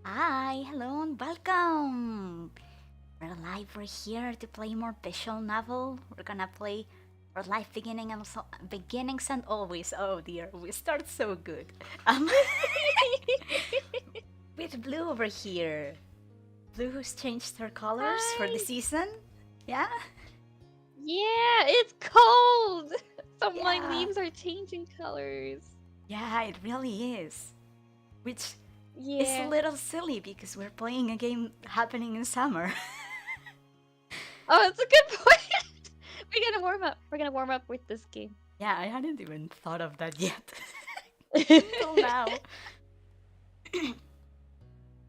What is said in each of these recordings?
Hi, hello, and welcome! We're live, we're here to play more visual novel. We're gonna play for life beginnings and always. Oh dear, we start so good. With Blue over here. Blue who's changed her colors for the Hi. season. Yeah? Yeah, it's cold. So my Yeah. leaves are changing colors. Yeah, it really is. Which is a Yeah. little silly because we're playing a game happening in summer. Oh, it's a good point. We're gonna warm up. We're gonna warm up with this game. Yeah, I hadn't even thought of that yet. Until now.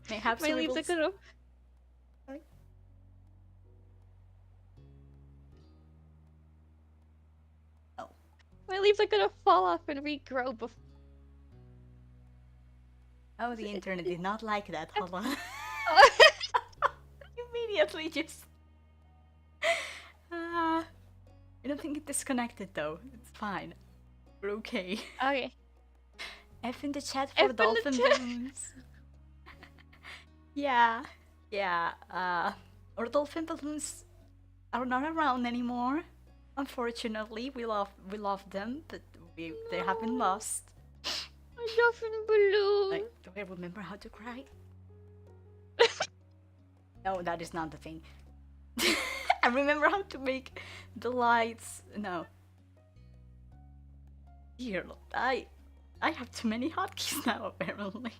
Perhaps My leaves are gonna. Sorry? Oh. My leaves are gonna fall off and regrow before. Oh, the internet did not like that. Hold on. Immediately just. I don't think it disconnected though. It's fine. We're okay. Okay. F in the chat F for in the Dolphin chat. balloons. Yeah. Our Dolphin balloons are not around anymore. Unfortunately, we love them, but they have been lost. My dolphin balloon. Like, do I remember how to cry? No, that is not the thing. I remember how to make the lights. No. Here, I have too many hotkeys now, apparently.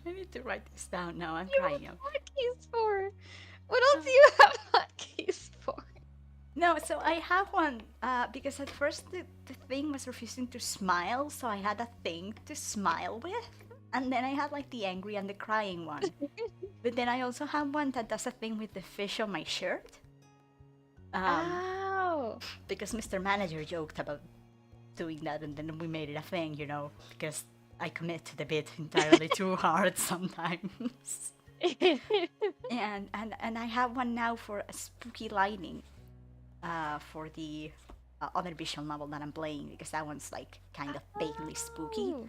I need to write this down now. I'm You crying have out. hotkeys for? What else do you have hotkeys for? No, so I have one because at first the thing was refusing to smile, so I had a thing to smile with. And then I had like the angry and the crying one. But then I also have one that does a thing with the fish on my shirt. Oh. Because Mr. Manager joked about doing that, and then we made it a thing, you know, because I commit to the bit entirely too hard sometimes. and I have one now for a spooky lightning, for the other visual novel that I'm playing, because that one's like kind of vaguely spooky. Oh.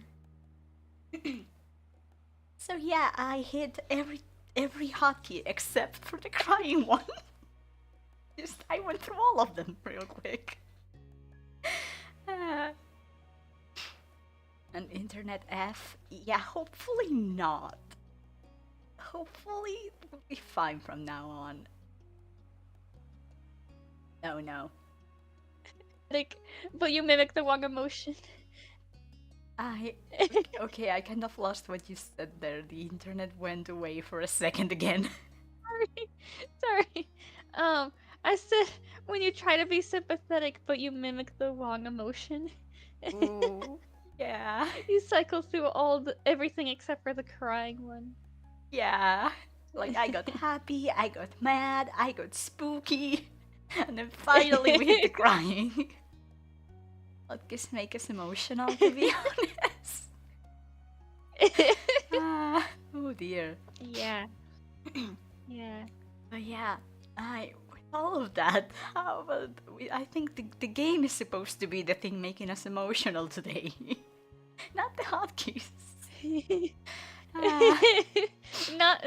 So yeah, I hit every hotkey except for the crying one. Just I went through all of them real quick. An internet F? Yeah, hopefully not. Hopefully we'll be fine from now on. Oh no. Like, but you mimic the wrong emotion. Okay, I kind of lost what you said there. The internet went away for a second again. Sorry. I said when you try to be sympathetic, but you mimic the wrong emotion. Ooh, yeah. You cycle through everything except for the crying one. Yeah. Like I got happy, I got mad, I got spooky, and then finally we hit the crying. Podcasts make us emotional, to be honest. Oh dear. Yeah. Yeah. But yeah, with all of that, how about I think the game is supposed to be the thing making us emotional today, not the hotkeys. Ah, Not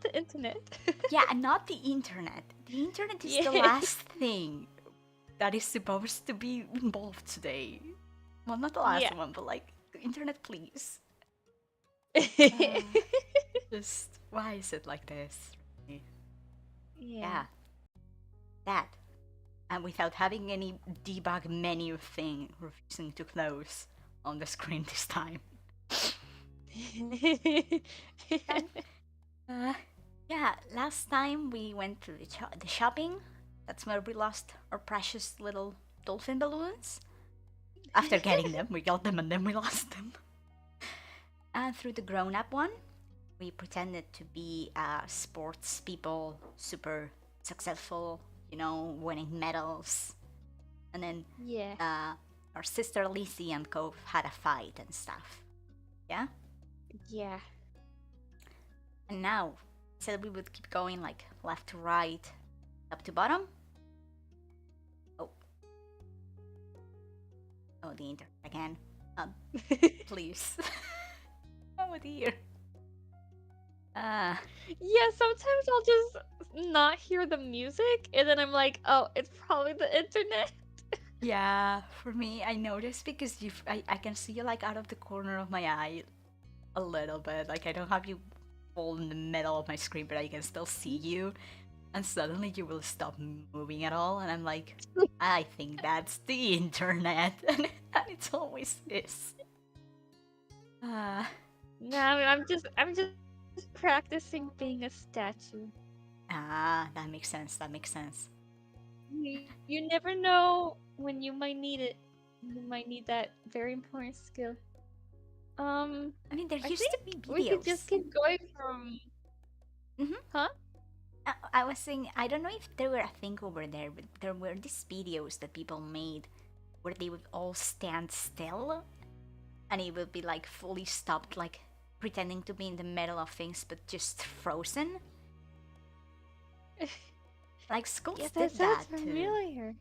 the internet. yeah, not the internet. The internet is the Yeah. last thing that is supposed to be involved today. Well, not the last Yeah. one, but like the internet, please. Yeah. Just why is it like this? Yeah. Yeah, that. And without having any debug menu thing refusing to close on the screen this time. And yeah, last time we went to the shopping. That's where we lost our precious little dolphin balloons. After getting them, we got them and then we lost them. And through the grown-up one, we pretended to be sports people, super successful, winning medals. And then Yeah. our sister Lizzie and Cove had a fight and stuff. Yeah? Yeah. And now, said we would keep going like left to right, up to bottom. Oh. Oh, the internet again. Please. Oh dear. Yeah, sometimes I'll just not hear the music and then I'm like, oh, it's probably the internet. Yeah, for me, I noticed because I can see you like out of the corner of my eye a little bit. Like I don't have you all in the middle of my screen, but I can still see you. And suddenly you will stop moving at all, and I'm like, I think that's the internet, and it's always this. No, I'm just practicing being a statue. That makes sense. That makes sense. You never know when you might need it. You might need that very important skill. I mean, there I used to be think videos. we could just keep going from. Huh? I was saying, I don't know if there were a thing over there, but there were these videos that people made where they would all stand still and it would be like fully stopped, like pretending to be in the middle of things but just frozen. Like schools Yeah, did that that sounds familiar.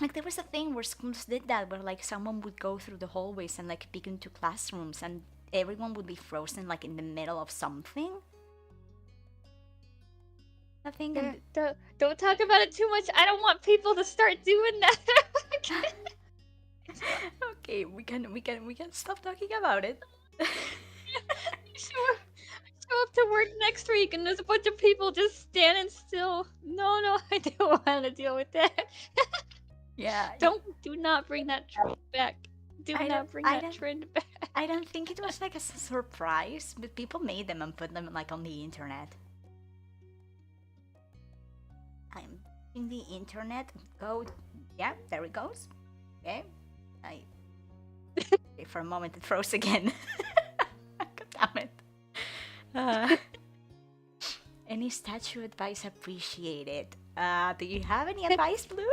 Like there was a thing where schools did that where like someone would go through the hallways and like peek into classrooms and everyone would be frozen like in the middle of something. I think. Yeah, don't talk about it too much. I don't want people to start doing that. Okay, we can stop talking about it. Show up to work next week and there's a bunch of people just standing still. No, I don't want to deal with that. Yeah. Do not bring that trend back. Do not bring that trend back. I don't think it was like a surprise, but people made them and put them like on the internet. I'm in the internet. Go. Yeah, there it goes. Okay. For a moment it froze again. God damn it. Any statue advice appreciated? Do you have any advice, Blue?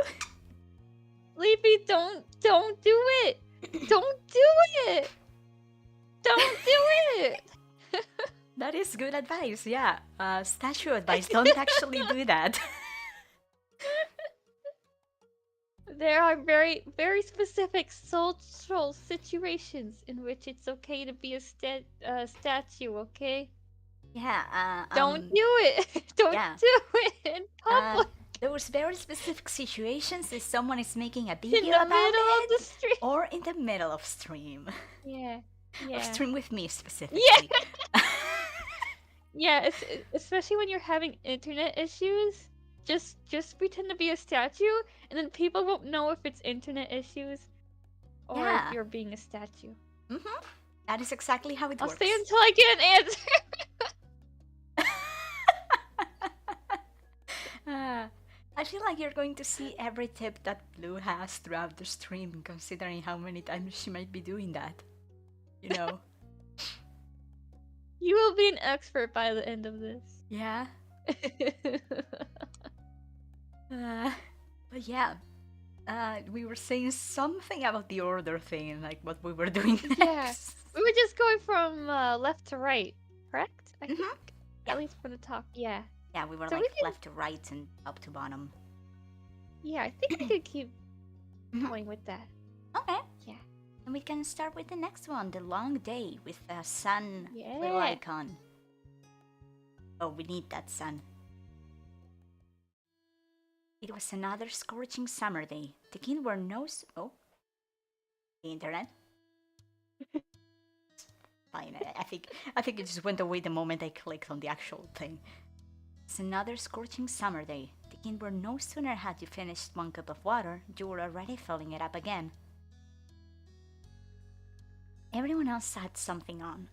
Leafy, don't do it. Don't do it. Don't do it. That is good advice. Yeah. Statue advice. Don't actually do that. There are very, very specific social situations in which it's okay to be a statue, okay? Yeah. Don't do it! Don't do it in public! Those very specific situations is someone is making a video in the about middle it, of the stream. or in the middle of stream. Yeah. Or stream with me specifically. Yeah. Yeah, especially when you're having internet issues. Just pretend to be a statue, and then people won't know if it's internet issues or if you're being a statue. Mm-hmm. That is exactly how it works. I'll stay until I get an answer. I feel like you're going to see every tip that Blue has throughout the stream, considering how many times she might be doing that. You know. You will be an expert by the end of this. Yeah. But yeah, we were saying something about the order thing, like what we were doing Yeah. next. We were just going from left to right, correct? I Mm-hmm. think. Yeah. At least for the top. Yeah. Yeah, we were So like we can. left to right and up to bottom. Yeah, I think we could keep Mhm. going with that. Okay. Yeah. And we can start with the next one, the long day with the sun little Yeah. icon. Oh, we need that sun. It was another scorching summer day. The king wore oh, the internet. Fine. I think it just went away the moment I clicked on the actual thing. It's another scorching summer day. The king were no sooner had you finished one cup of water, you were already filling it up again. Everyone else had something on.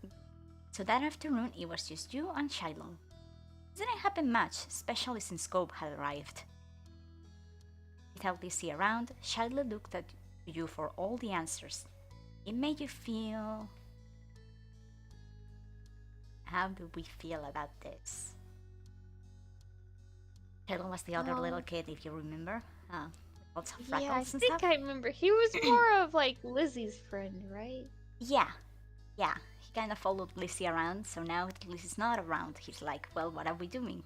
So that afternoon it was just you and Shiloh. It didn't happen much, especially since Scope had arrived. Without Lizzie around, Shiloh looked at you for all the answers. It made you feel... How do we feel about this? Shiloh was the other little kid, if you remember. Lots of freckles Yeah, I and think stuff. I remember. He was more of like Lizzie's friend, right? Yeah. He kind of followed Lizzie around, so now that Lizzie's not around, he's like, well, what are we doing?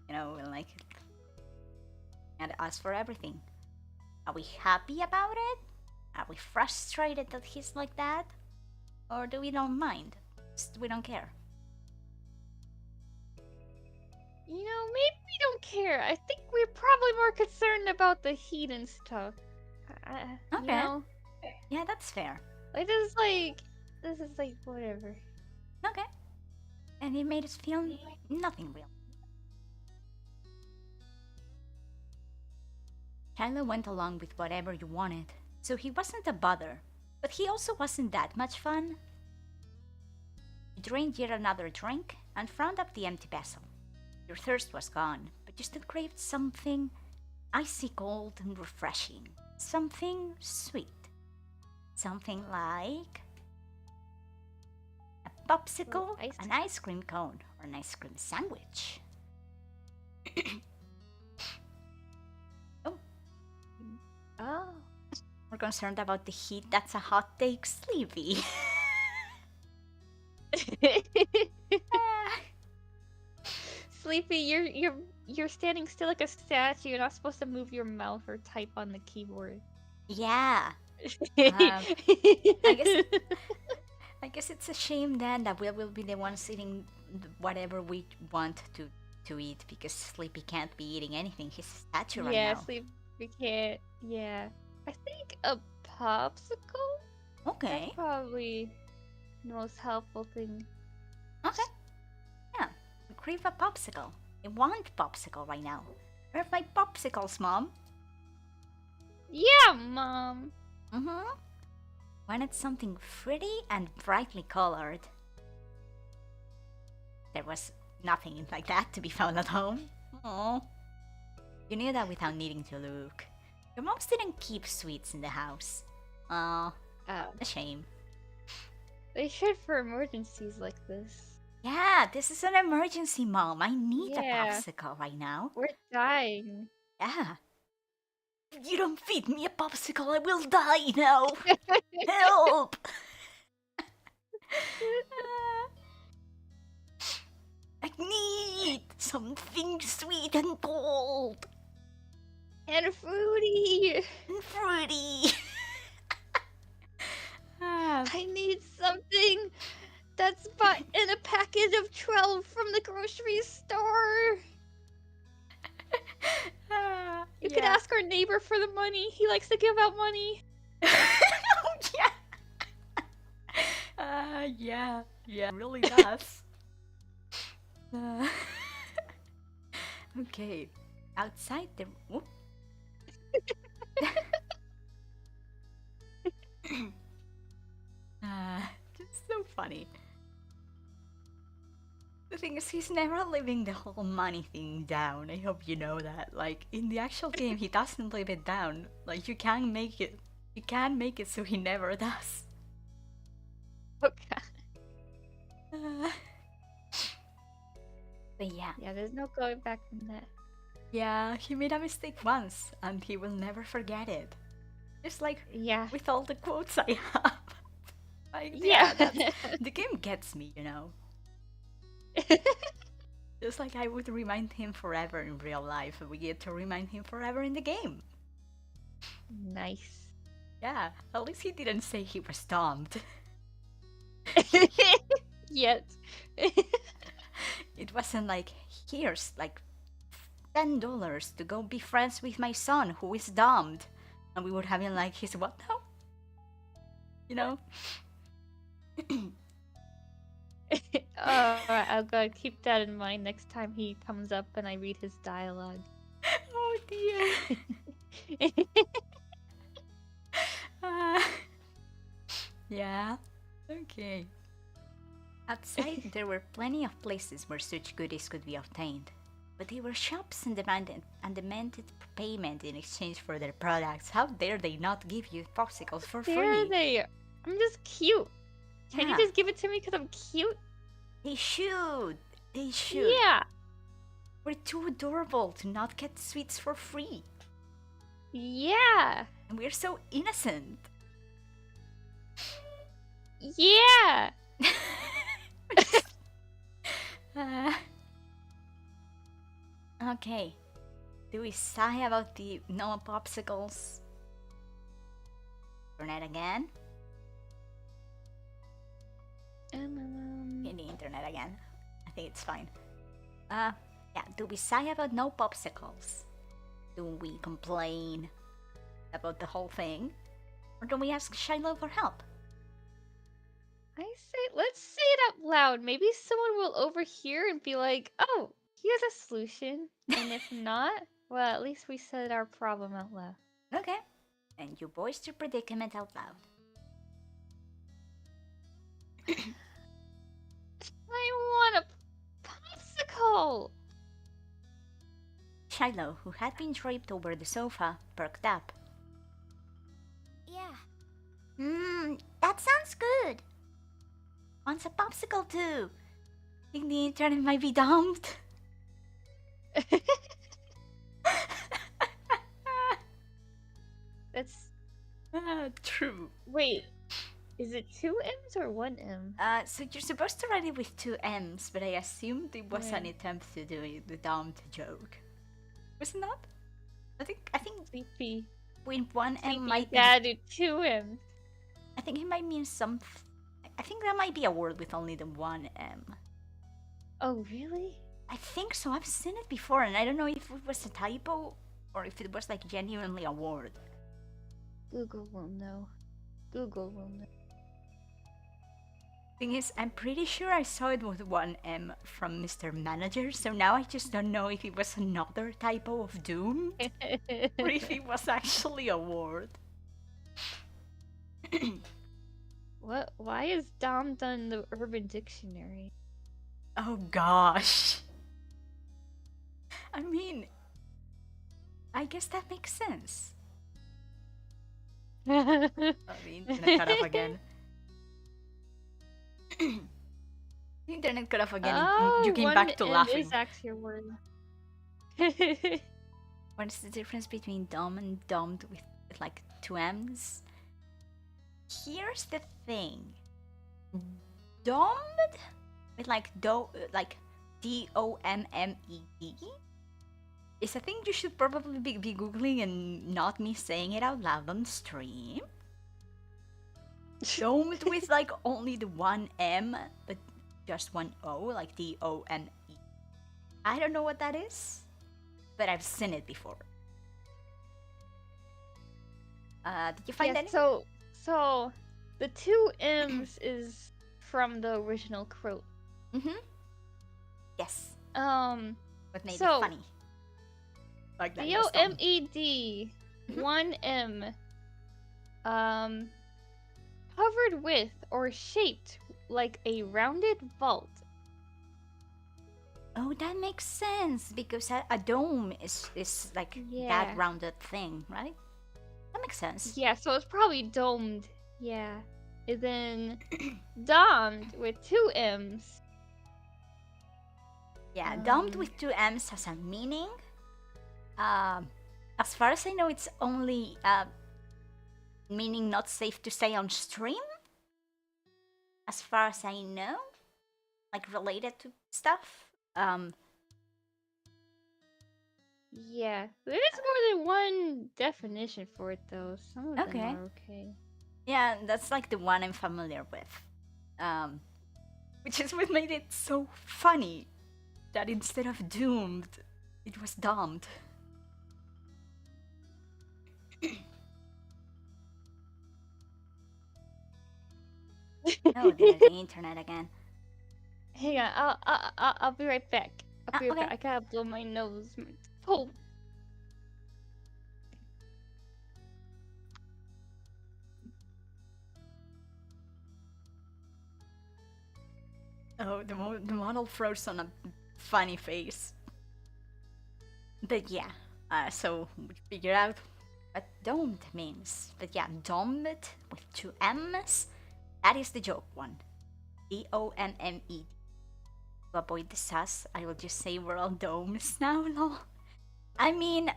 You know, like... And ask for everything. Are we happy about it? Are we frustrated that he's like that? Or do we don't mind? Just we don't care. You know, maybe we don't care. I think we're probably more concerned about the heat and stuff. Okay. You know? Yeah, that's fair. Like, this is like, whatever. Okay. And it made us feel nothing real. Kylo went along with whatever you wanted, so he wasn't a bother, but he also wasn't that much fun. You drained yet another drink and frowned up the empty vessel. Your thirst was gone, but you still craved something icy cold and refreshing. Something sweet. Something like a popsicle, an ice cream cone, or an ice cream sandwich. Oh. We're concerned about the heat. That's a hot take, Sleepy. Sleepy, you're standing still like a statue. You're not supposed to move your mouth or type on the keyboard. Yeah. I guess it's a shame then that we will be the ones eating whatever we want to eat because Sleepy can't be eating anything. He's a statue right now. Yeah, Sleepy can't. Yeah. I think a popsicle? Okay. That's probably the most helpful thing. Okay. Yeah. We crave a popsicle. I want popsicle right now. Where are my popsicles, Mom? Yeah, Mom. Mm-hmm. Wanted something pretty and brightly colored. There was nothing like that to be found at home. Oh. You knew that without needing to look. Your moms didn't keep sweets in the house. Oh, a shame. They should for emergencies like this. Yeah, this is an emergency, Mom. I need a popsicle right now. We're dying. Yeah. If you don't feed me a popsicle, I will die now. Help! I need something sweet and cold. And fruity. And fruity. I need something that's bought in a package of 12 from the grocery store. You could ask our neighbor for the money. He likes to give out money. Yeah, really does. Okay, outside the... Just so funny. The thing is, he's never living the whole money thing down. I hope you know that. Like, in the actual game, he doesn't live it down. Like, you can make it. You can make it so he never does. Okay. But yeah. Yeah, there's no going back from that. Yeah, he made a mistake once, and he will never forget it. Just like Yeah. with all the quotes I have. Like, Yeah. yeah, that's the game gets me, you know. Just like I would remind him forever in real life, we get to remind him forever in the game. Nice. Yeah, at least he didn't say he was dumped. Yet. It wasn't like, here's like $10 to go be friends with my son who is dumped. And we were having like his what now? You know? Alright, I'll go keep that in mind next time he comes up and I read his dialogue. Oh dear. Yeah. Okay. Outside, there were plenty of places where such goodies could be obtained, but they were shops and demanded payment in exchange for their products. How dare they not give you popsicles for There free? they are. I'm just cute. Can you Yeah. just give it to me because I'm cute? They should. They should. Yeah. We're too adorable to not get sweets for free. Yeah. And we're so innocent. Yeah. Okay. Do we sigh about the no popsicles? Internet again? In the internet again. I think it's fine. Yeah, do we sigh about no popsicles? Do we complain about the whole thing? Or do we ask Shiloh for help? I say, let's say it out loud. Maybe someone will overhear and be like, oh, he has a solution. And if not, well, at least we said our problem out loud. Okay. And you voiced your predicament out loud. I want a popsicle! Shiloh, who had been draped over the sofa, perked up. Yeah. That sounds good. Wants a popsicle too. Think the internet might be dumped. That's. True. Wait. Is it 2 M's or 1 M? So you're supposed to write it with 2 M's, but I assumed it was an Yeah. attempt to do it, the dumped joke. Wasn't that? I think Sleepy. with 1 M might be. Yeah, do 2 M's. I think it might mean some. I think that might be a word with only the 1 M. Oh, really? I think so. I've seen it before, and I don't know if it was a typo or if it was like genuinely a word. Google will know. Google will know. Thing is, I'm pretty sure I saw it with 1 M from Mr. Manager, so now I just don't know if it was another typo of doom or if it was actually a word. What? Why is Dom done the Urban Dictionary? Oh gosh. I mean, I guess that makes sense. Oh, the internet cut off again. The internet cut off again. Oh, You came 1 back to M laughing. is actually a word. What is the difference between dumb and dumped with like 2 M's? Here's the thing. Dumbed with like D-O-M-M-E-D is a thing you should probably be googling and not me saying it out loud on stream. Domed with like only the 1 M but just 1 O, like D-O-M-E. I don't know what that is, but I've seen it before. Did you find Yeah, any? so the 2 M's is from the original quote. Yes. What made So, it funny? Like that. D-O-M-E-D, 1 M, covered with or shaped like a rounded vault. Oh, that makes sense because a dome is like Yeah. that rounded thing, right? That makes sense. Yeah, so it's probably domed. Yeah. And then domed with 2 M's. Yeah, domed Um, with 2 M's has a meaning, As far as I know, it's only meaning not safe to say on stream. As far as I know, like related to stuff. Yeah, there is more than one definition for it though. Some of Okay. them are okay. Yeah, that's like the one I'm familiar with. Which is what made it so funny that instead of doomed, it was dumped. Oh, there's the internet again. Hang on, I'll be right back. I'll be right Okay. back. I gotta blow my nose. Oh. Oh, the model froze on a funny face. But yeah, so we figure out what domed means. But yeah, domed with two M's, that is the joke one. DOMMED. To avoid the sus, I will just say we're all domes now, lol. I mean,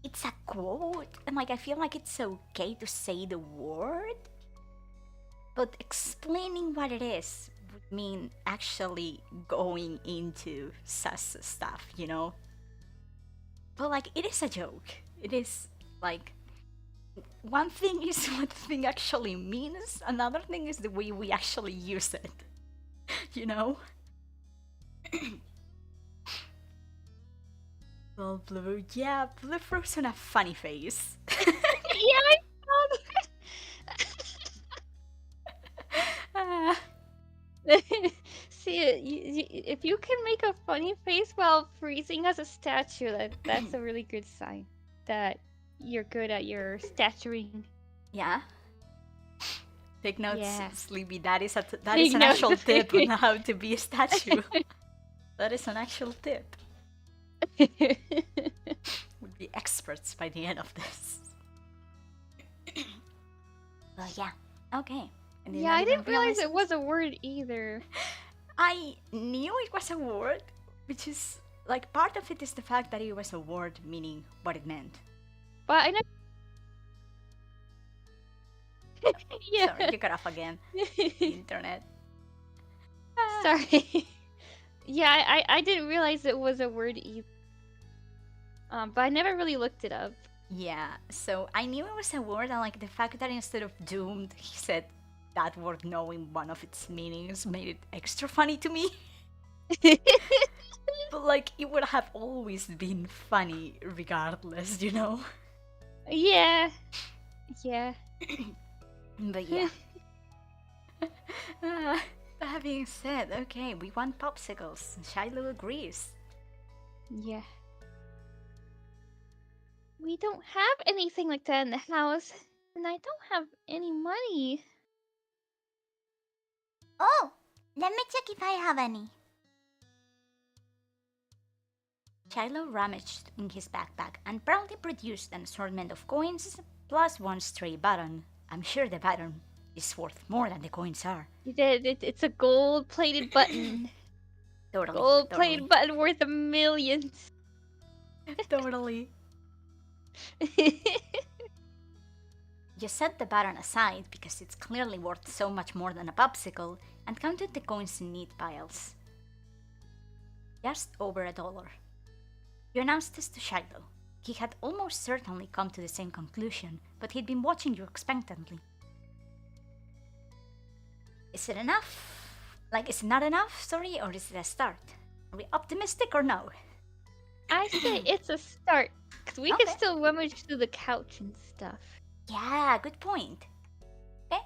it's a quote, and like I feel like it's okay to say the word, but explaining what it is would mean actually going into sus stuff, you know? But like, it is a joke. It is like, one thing is what the thing actually means, another thing is the way we actually use it. You know? Well, Blue, yeah, Blue froze on a funny face. Yeah, I saw that. See, if you can make a funny face while freezing as a statue, that's a really good sign that you're good at your statuing. Yeah. Take notes, Yeah. Sleepy. That is an Take actual notes. tip on how to be a statue. That is an actual tip. We'll be experts by the end of this. Well, yeah. Okay. Yeah, I didn't realize it was a word either. I knew it was a word, which is like part of it is the fact that it was a word meaning what it meant. But I never. Yeah. Sorry, you got off again. The internet. Sorry. Yeah, I didn't realize it was a word either. But I never really looked it up. Yeah, so I knew it was a word, and like the fact that instead of doomed, he said that word knowing one of its meanings made it extra funny to me. But like, it would have always been funny regardless, you know? Yeah. Yeah. But yeah. That being said, okay, we want popsicles. Shiloh agrees. Yeah. We don't have anything like that in the house, and I don't have any money. Oh, let me check if I have any. Shiloh rummaged in his backpack and proudly produced an assortment of coins plus one stray button. I'm sure the button is worth more than the coins are. It's a gold-plated button. Totally. Gold-plated button worth millions. Totally. You set the button aside because it's clearly worth so much more than a popsicle and counted the coins in neat piles. Just over $1. You announced this to Shiloh. He had almost certainly come to the same conclusion, but he'd been watching you expectantly. Is it enough? Like, is it not enough, sorry, or is it a start? Are we optimistic or no? I say it's a start, because we can still rummage through the couch and stuff. Yeah, good point. Okay.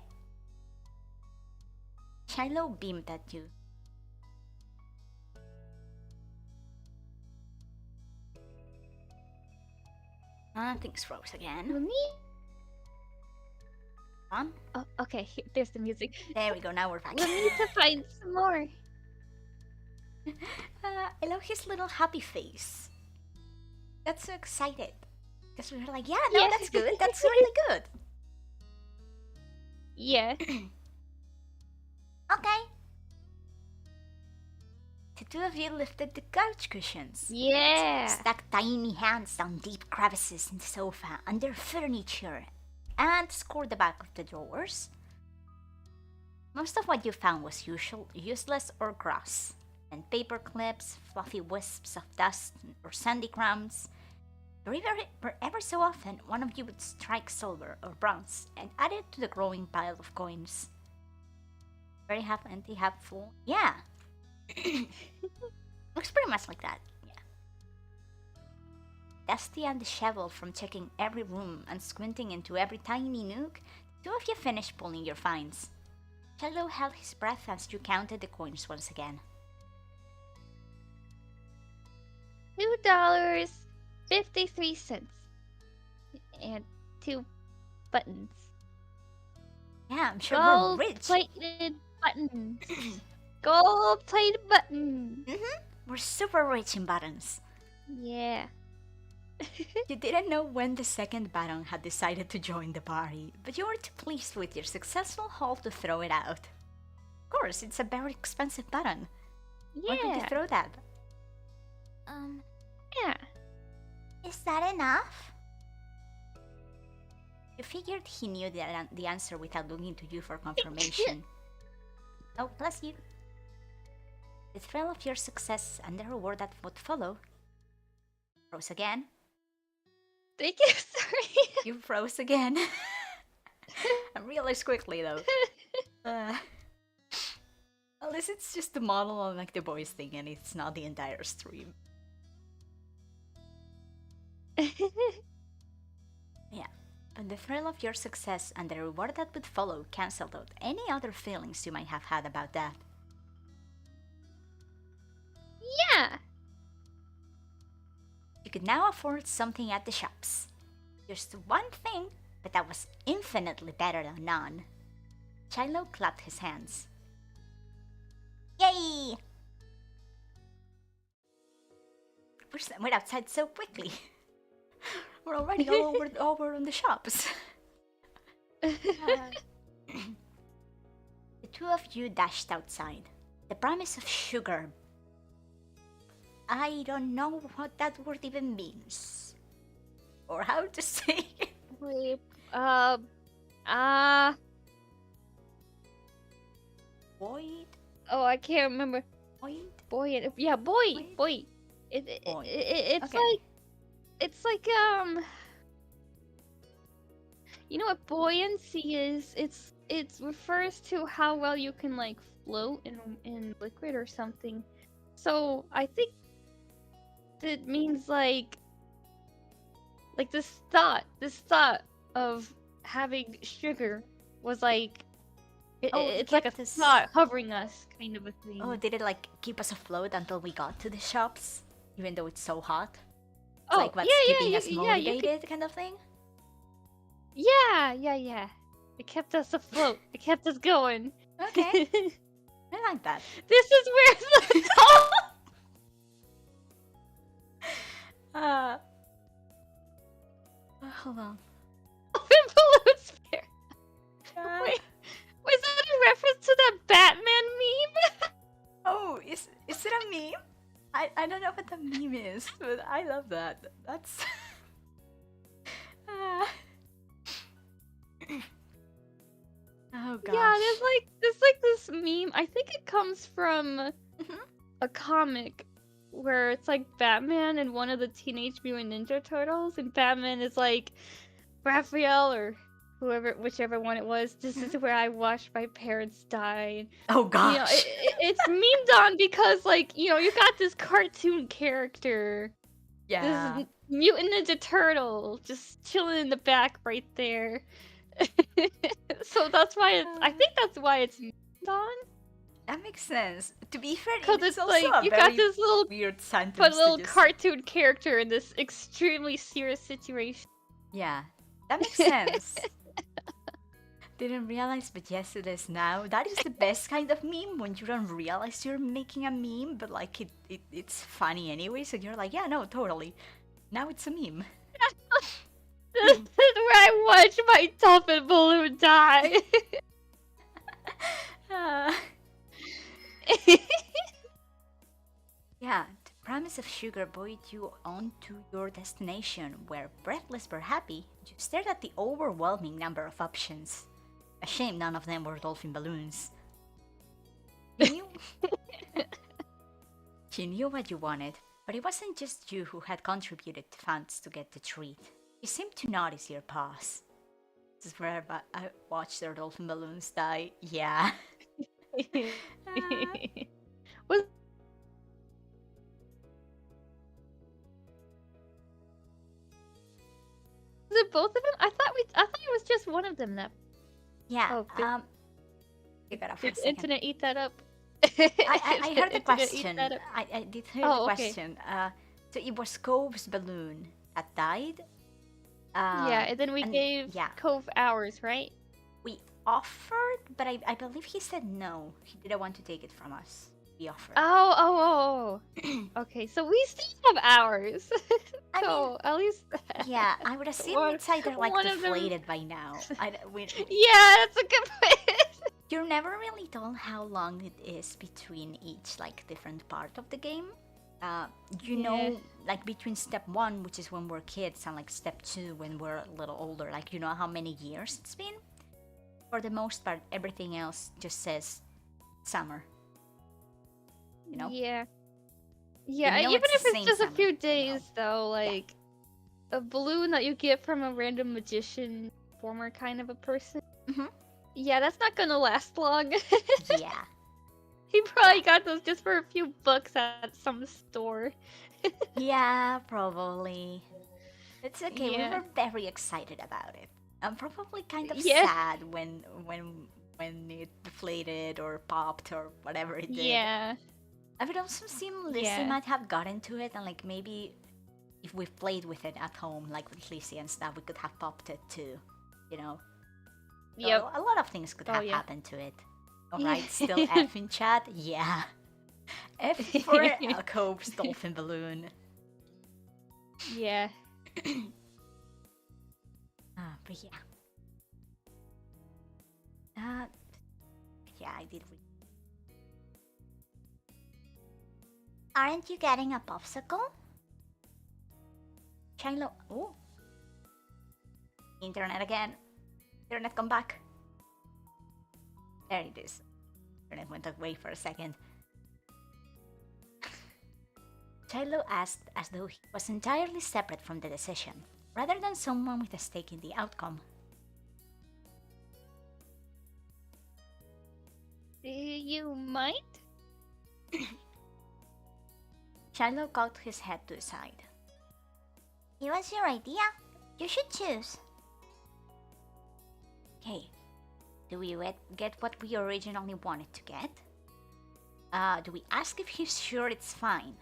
Shiloh beamed at you. Things froze again. Let me... On? Oh, okay, there's the music. There we go, now we're back. We need to find some more. I love his little happy face. That's so excited. Because we were like, yeah, no, that's good. That's really good. Yeah. Okay. two of you lifted the couch cushions. Yeah. Stuck tiny hands down deep crevices in the sofa, under furniture, and scored the back of the drawers. Most of what you found was useless or gross, and paper clips, fluffy wisps of dust, or sandy crumbs. Ever so often, one of you would strike silver or bronze and add it to the growing pile of coins. Very half empty, half full. Yeah. Looks pretty much like that. Yeah. Dusty and disheveled from checking every room and squinting into every tiny nook, two of you finished pulling your finds. Cello held his breath as you counted the coins once again. $2.53 and 2 buttons. Yeah, I'm sure we're rich. Gold-plated buttons. Gold-plated buttons. We're super rich in buttons. Yeah. You didn't know when the second button had decided to join the party, but you were too pleased with your successful haul to throw it out. Of course, it's a very expensive button. Why would you Yeah. throw that? Yeah. Is that enough? You figured he knew the answer without looking to you for confirmation. Oh, bless you. The thrill of your success and the reward that would follow. Froze again. Thank you. Sorry. You froze again. I realized quickly though. At least it's just the model on like the boys thing and it's not the entire stream. Yeah. But the thrill of your success and the reward that would follow cancelled out any other feelings you might have had about that. Yeah. You could now afford something at the shops. Just one thing, but that was infinitely better than none. Shiloh clapped his hands. Yay! We're outside so quickly. We're already all over on the shops. The two of you dashed outside. The promise of sugar. I don't know what that word even means. Or how to say it. Wait. Void? Oh, I can't remember. Void? Buoyant. Yeah, buoyant. Buoyant. Buoyant. Buoyant. It's Okay. like. It's like You know what buoyancy is? It refers to how well you can like float in liquid or something. So I think it means like this thought of having sugar was like it's like a kept us- thought hovering us kind of a thing. Oh, did it like keep us afloat until we got to the shops? Even though it's so hot? It's Oh, like what's yeah, keeping you- us yeah, you motivated kind of thing? Yeah. It kept us afloat. It kept us going. Okay. I like that. This is where the Hold on. dolphin balloons fair. Uh, Wait, was that a reference to that Batman meme? Oh, is it a meme? I don't know what the meme is, but I love that. That's Oh gosh. Yeah, there's like this meme. I think it comes from Mhm. a comic where it's like Batman and one of the Teenage Mutant Ninja Turtles, and Batman is like Raphael or whichever one it was. This is where I watched my parents die. Oh You know, gosh. it's memed on because like you got this cartoon character, Yeah. this mutant Ninja Turtle, just chilling in the back right there. So that's why I think that's why it's memed on. That makes sense. To be fair, Because it's it's also like a you very got this little weird sentence but to little just- cartoon character in this extremely serious situation. Yeah, that makes sense. Didn't realize, but yes, it is now. That is the best kind of meme when you don't realize you're making a meme, but like it's funny anyway. So you're like, yeah, no, totally. Now it's a meme. This is where I watch my dolphin balloon die. Uh, Yeah, the promise of sugar buoyed you on to your destination, where, breathless but happy, you stared at the overwhelming number of options. A shame none of them were dolphin balloons. You knew, you knew what you wanted, but it wasn't just you who had contributed to funds to get the treat. You seemed to notice your pause. This is where I watched their dolphin balloons die. Yeah. Was it both of them? I thought it was just one of them that. Yeah. Oh, You got off for a did second. internet eat that up? I heard the Internet eat question. that up? I did hear Oh, the okay. question. So it was Cove's balloon that died. Yeah, and then we and- gave yeah. Cove ours, right? We offered, but I believe he said no. He didn't want to take it from us. We offered. Oh. Okay, so we still have ours. I So at least. Yeah, I would assume One- it's either like one of them- deflated by now. Yeah, that's a good point. You're never really told how long it is between each like different part of the game. You Yeah. know, like between step 1, which is when we're kids, and like step 2 when we're a little older. Like, you know how many years it's been. For the most part, everything else just says summer. You know. Yeah. Yeah, You know even it's if the it's same just a summer, few you know. days, though, like a balloon that you get from a random magician, former kind of a person. Mhm. Yeah, that's not gonna last long. Yeah. He probably got those just for a few bucks at some store. Yeah, probably. It's okay. Yeah. We were very excited about it. I'm probably kind of Yeah. sad when it deflated or popped or whatever it did. Yeah. I would also assume Lizzie Yeah. might have gotten to it, and like maybe if we played with it at home, like with Lizzie and stuff, we could have popped it too. You know. So Yep. a lot of things could Oh, have yeah. happened to it. Alright, still F in chat? Yeah. F for Cope's dolphin balloon. Yeah. But yeah. Yeah, I did. Aren't you getting a popsicle? Shiloh. Oh. Internet again. Internet, come back. There it is. Internet went away for a second. Shiloh asked as though he was entirely separate from the decision, rather than someone with a stake in the outcome. Do you mind? Shiloh cocked his head to the side. It was your idea. You should choose. Hey, do we get what we originally wanted to get? Do we ask if he's sure it's fine?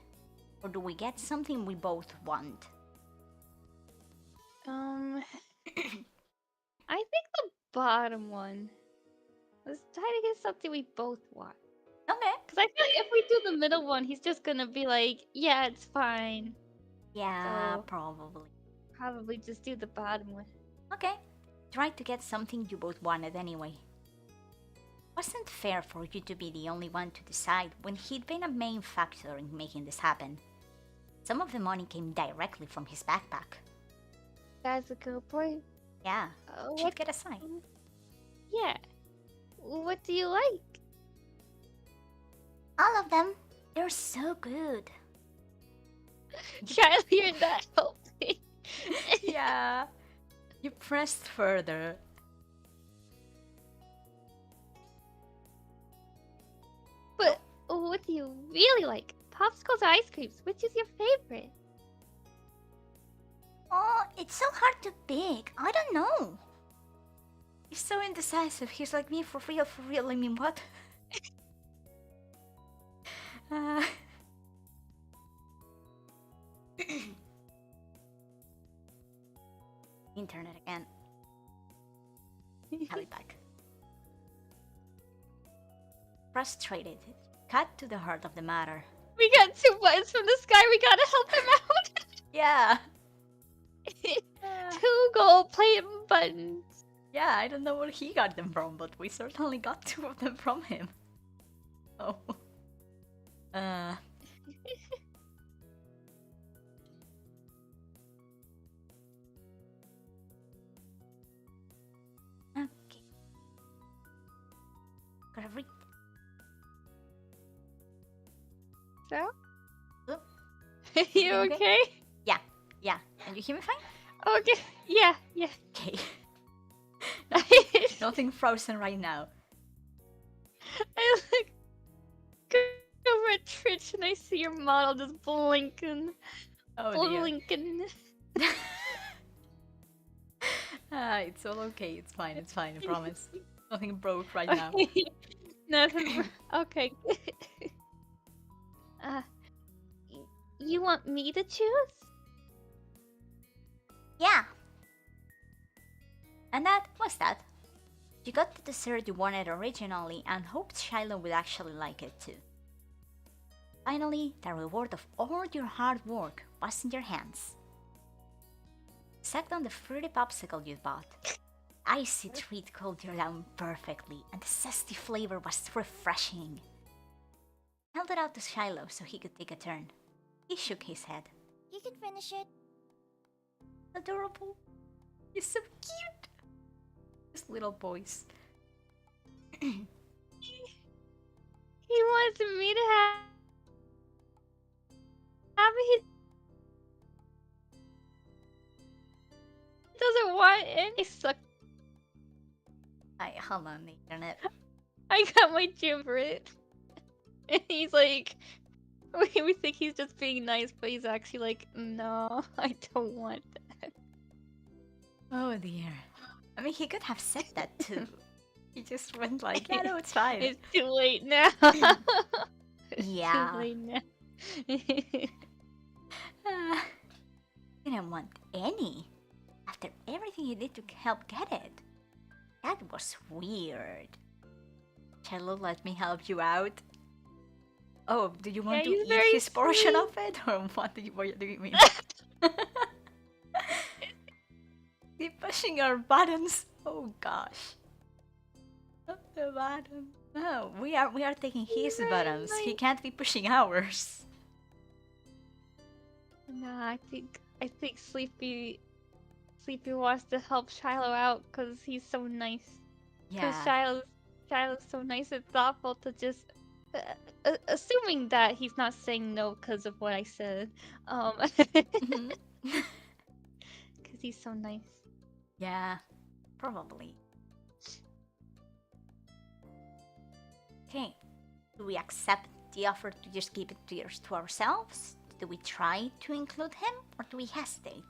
Or do we get something we both want? I think the bottom one. Let's try to get something we both want. Okay. Because I feel like if we do the middle one, he's just gonna be like, yeah, it's fine. Yeah, So- probably. Probably just do the bottom one. Okay. Try to get something you both wanted anyway. Wasn't fair for you to be the only one to decide when he'd been a main factor in making this happen. Some of the money came directly from his backpack. That's a good point. Yeah, she'd What? get a sign. Yeah. What do you like? All of them. They're so good. Charlie, you're not helping. Yeah. You pressed further. But what do you really like? Popsicles or ice creams? Which is your favorite? Oh, it's so hard to pick. I don't know. He's so indecisive. He's like me, for real, for real. I mean, what? uh... Internet again. Have it back. Frustrated, cut to the heart of the matter. We got 2 buttons from the sky. We gotta help him out. Yeah. 2 gold plate buttons. Yeah, I don't know where he got them from, but we certainly got 2 of them from him. Oh. out. Oh, You okay? yeah. And you hear me fine? Okay. Yeah. Okay. I Nothing frozen right now. look over at Twitch and I see your model just blinking. Oh dear. Blinking. It's all okay. It's fine. I promise. Nothing broke right now. Nothing. Okay. uh, you want me to choose? Yeah. And that was that. You got the dessert you wanted originally and hoped Shiloh would actually like it too. Finally, the reward of all your hard work was in your hands. Sucked on the fruity popsicle you bought. Icy treat cooled you down perfectly, and the zesty flavor was refreshing. Held it out to Shiloh so he could take a turn. He shook his head. You can finish it. Adorable. He's so cute. This little boys. He wants me to have it. He doesn't want any suck. Hold on, the internet. I got my gym for it. And he's like, we think he's just being nice, but he's actually like, no, I don't want that. Oh dear. I mean, he could have said that too. He just went like, yeah, no, it's fine. It's too late now. Yeah. Too late now. Didn't want any. After everything you did to help get it. That was weird. Shiloh, let me help you out. Oh, do you want Yeah, to he's eat very his portion sweet. of it? Or what do you mean? Keep pushing our buttons. Oh gosh. Not the button. No, we are taking his Very buttons. He nice. can't be pushing ours. Nah, I think Sleepy wants to help Shiloh out because he's so nice. Because Yeah. Shiloh's so nice and thoughtful to just, assuming that he's not saying no because of what I said, Mhm. because he's so nice. Yeah, probably. Okay, do we accept the offer to just keep it to ourselves? Do we try to include him, or do we hesitate?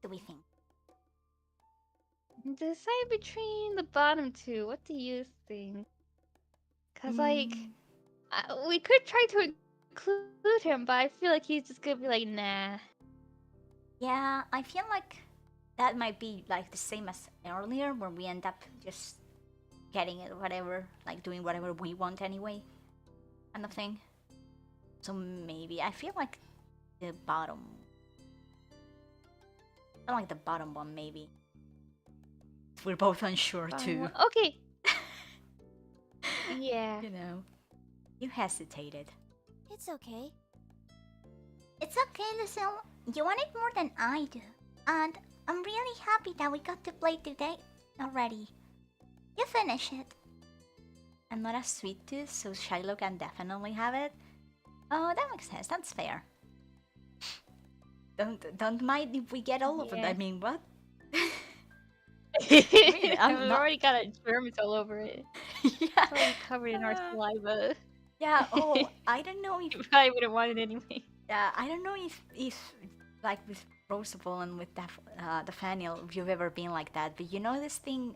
Do we think? Decide between the bottom two. What do you think? Cause like, we could try to include him, but I feel like he's just gonna be like, nah. Yeah, I feel like that might be like the same as earlier, where we end up just getting it, whatever, like doing whatever we want anyway, kind of thing. So maybe I feel like the bottom. I like the bottom one, maybe. We're both unsure too. Okay. Yeah. You know, you hesitated. It's okay. It's okay, Lucille. You want it more than I do. And I'm really happy that we got to play today already. You finish it. I'm not a sweet tooth, so Shiloh can definitely have it. Oh, that makes sense. That's fair. Don't mind if we get all of it. Yeah. I mean, what? We've not- already got germs all over it. Yeah. It's already covered in our Uh, saliva. Yeah. Oh, I don't know if. You probably wouldn't want it anyway. Yeah, I don't know if like with Rosabelle and with Nathaniel, if you've ever been like that. But you know this thing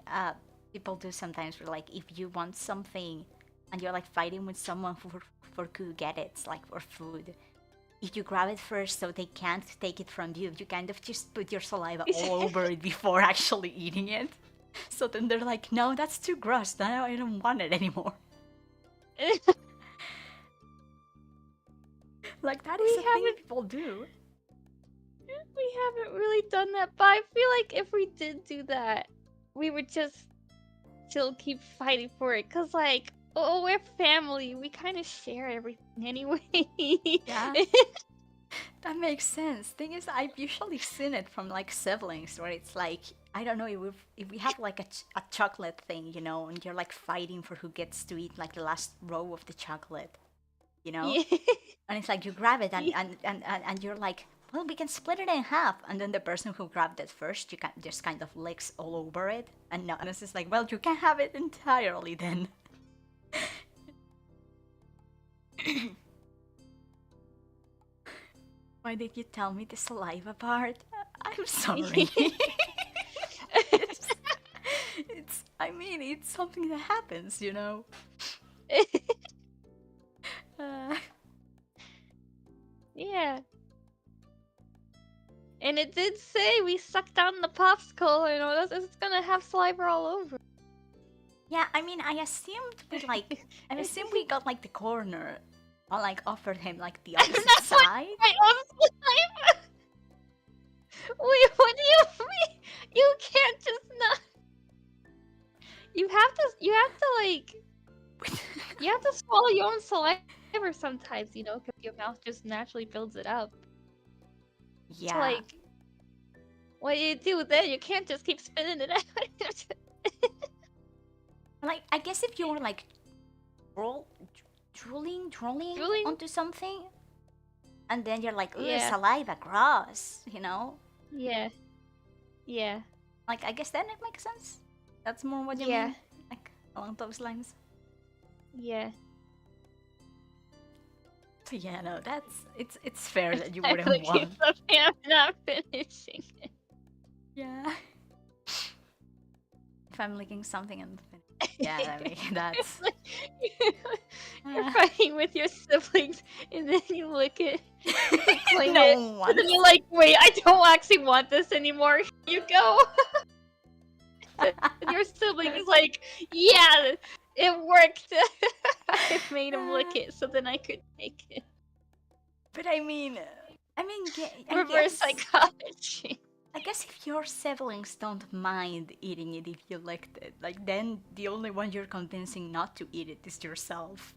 people do sometimes, where like if you want something and you're like fighting with someone for who get it, like for food. If you grab it first so they can't take it from you, you kind of just put your saliva all over it before actually eating it. So then they're like, no, that's too gross. Now I don't want it anymore. Like that is We a thing haven't- people do. We haven't really done that, but I feel like if we did do that, we would just still keep fighting for it. Cause like, oh, we're family. We kind of share everything anyway. Yeah. That makes sense. Thing is, I've usually seen it from like siblings, where it's like, I don't know, if we have like a chocolate thing, you know, and you're like fighting for who gets to eat like the last row of the chocolate, you know, Yeah. and it's like you grab it and Yeah. and you're like, well, we can split it in half, and then the person who grabbed it first, you can just kind of licks all over it, and no, and it's just like, well, you can have it entirely then. Why did you tell me the saliva part? I'm sorry. it's, I mean, it's something that happens, you know. Uh, Yeah. And it did say we sucked down the popsicle, you know, it's gonna have saliva all over. yeah, I mean, I assumed we got like the corner, or like offered him like the opposite That's what side. my own saliva. Wait, what do you mean? You can't just not. You have to like, you have to swallow your own saliva sometimes, you know, because your mouth just naturally builds it up. Yeah. So, like, what do you do then? You can't just keep spitting it out. Like, I guess if you were like drooling Drooling? onto something, and then you're like, ooh, Yeah. saliva, gross, you know? Yeah. Yeah. Like, I guess then it makes sense. That's more what you Yeah. mean? Like, along those lines. Yeah. So yeah, no, it's fair that you I'm wouldn't looking want. something, I'm not finishing it. Yeah. If I'm licking something and yeah, I mean, that's. You're fighting with your siblings, and then you lick it, and clean No it, one and then you're like, "Wait, I don't actually want this anymore." Here you go. And your sibling is like, "Yeah, it worked. I made him lick it, so then I could take it." But I mean, Reverse psychology. I guess if your siblings don't mind eating it if you licked it, like then the only one you're convincing not to eat it is yourself.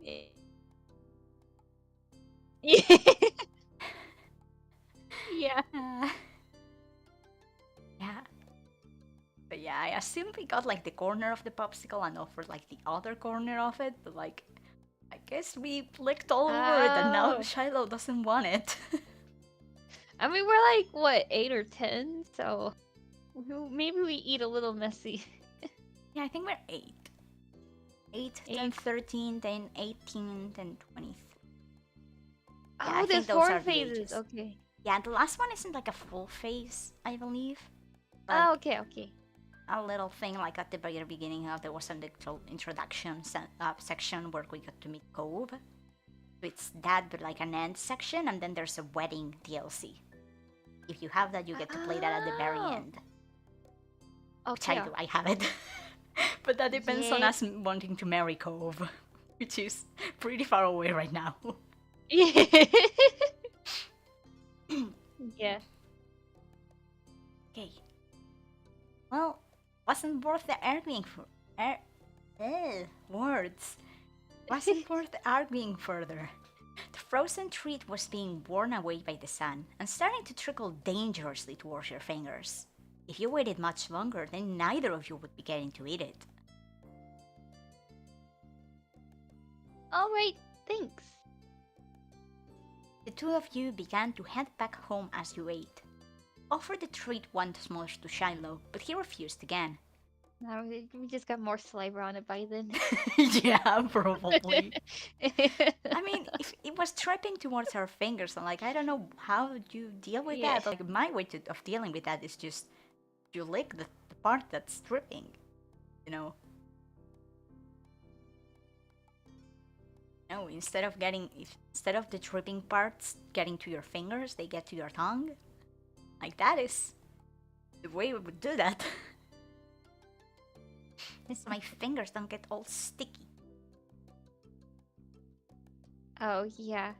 Yeah. Yeah. Yeah. But yeah, I assume we got like the corner of the popsicle and offered like the other corner of it, but like I guess we licked all over it and now Oh. Shiloh doesn't want it. I mean, we're like, what, 8 or 10? So maybe we eat a little messy. Yeah, I think we're 8. 8, then Eight. 13, then 18, then 23. Yeah, I Oh, think there's those 4 are the phases. ages. Okay. Yeah, the last one isn't like a full phase, I believe. Oh, okay, okay. A little thing like at the very beginning of there was a little introduction section where we got to meet Cove. So it's that, but like an end section, and then there's a wedding DLC. If you have that, you get to play that at the very Oh. end. Which I Okay. do, I have it. But that depends on Yeah. us wanting to marry Cove, which is pretty far away right now. Yeah. Yeah. Okay. Well, wasn't worth the arguing for. Words. Wasn't worth arguing further. The frozen treat was being worn away by the sun and starting to trickle dangerously towards your fingers. If you waited much longer, then neither of you would be getting to eat it. Alright, thanks. The two of you began to head back home as you ate. Offered the treat once more to Shiloh, but he refused again. No, we just got more saliva on it by then. Yeah, probably. I mean, if it was tripping towards our fingers, I'm like, I don't know how you deal with Yeah. that. Like, my way of dealing with that is just you lick the part that's dripping, you know. No, instead of the dripping parts getting to your fingers, they get to your tongue. Like that is the way we would do that. So my fingers don't get all sticky. Oh, yeah.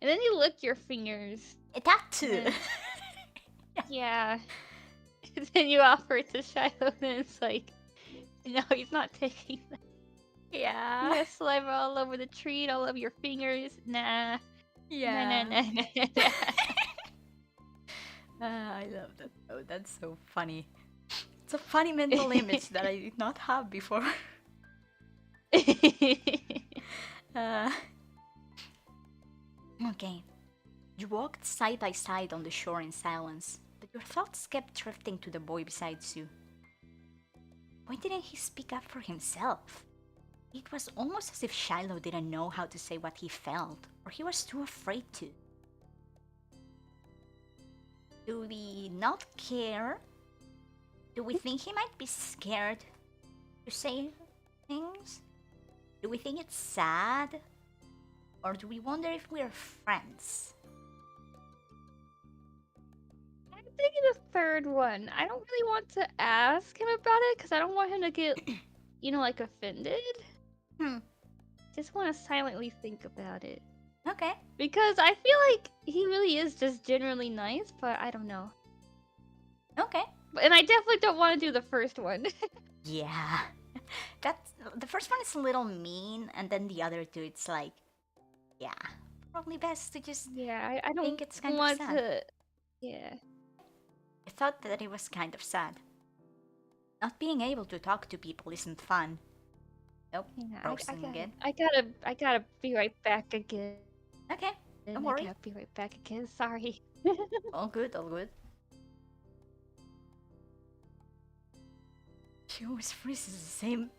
And then you lick your fingers. That too. Yeah. And then you offer it to Shiloh, and it's like, no, he's not taking that. Yeah. You have saliva all over the treat, all over your fingers. Nah. Yeah. Nah, nah, nah, nah, nah. I love that. Oh, that's so funny. It's a funny mental image that I did not have before. Uh, okay. You walked side by side on the shore in silence, but your thoughts kept drifting to the boy beside you. Why didn't he speak up for himself? It was almost as if Shiloh didn't know how to say what he felt, or he was too afraid to. Do we not care? Do we think he might be scared to say things? Do we think it's sad? Or do we wonder if we're friends? I'm thinking the third one. I don't really want to ask him about it because I don't want him to get, like offended. Just want to silently think about it. Okay. Because I feel like he really is just generally nice, but I don't know. Okay. And I definitely don't want to do the first one. Yeah. That's the first one is a little mean, and then the other two, it's like, yeah, probably best to just. Yeah, I don't think it's kind of want sad. to. Yeah. I thought that it was kind of sad. Not being able to talk to people isn't fun. Nope. Yeah, Roasting again. I gotta be right back again. Okay. Don't I worry. gotta be right back again. Sorry. All good. All good. She always freezes the same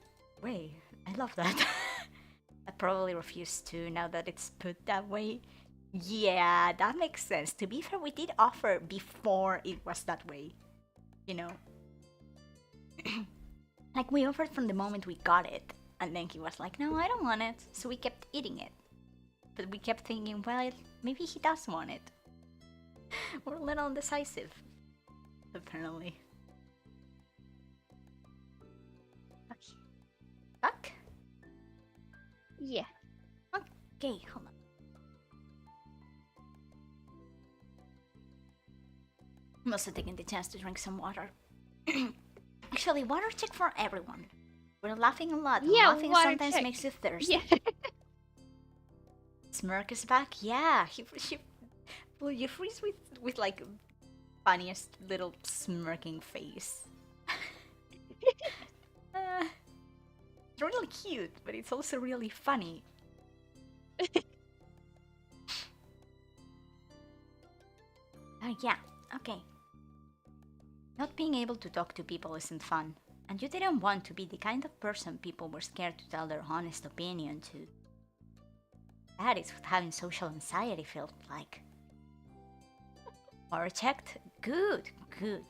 way. I love that. I probably refuse to now that it's put that way. Yeah, that makes sense. To be fair, we did offer before it was that way. You know? Like, we offered from the moment we got it. And then he was like, no, I don't want it. So we kept eating it. But we kept thinking, well, maybe he does want it. We're a little indecisive. Apparently. Okay. Back? Yeah. Okay, hold on. I'm also taking the chance to drink some water. Actually, water check for everyone. We're laughing a lot. Yeah, Laughing water sometimes check. makes you thirsty. Yeah. Smirk is back. Yeah, well, you freeze with like funniest little smirking face. It's really cute, but it's also really funny. Yeah, okay. Not being able to talk to people isn't fun, and you didn't want to be the kind of person people were scared to tell their honest opinion to. That is what having social anxiety felt like. Or checked? Good, good.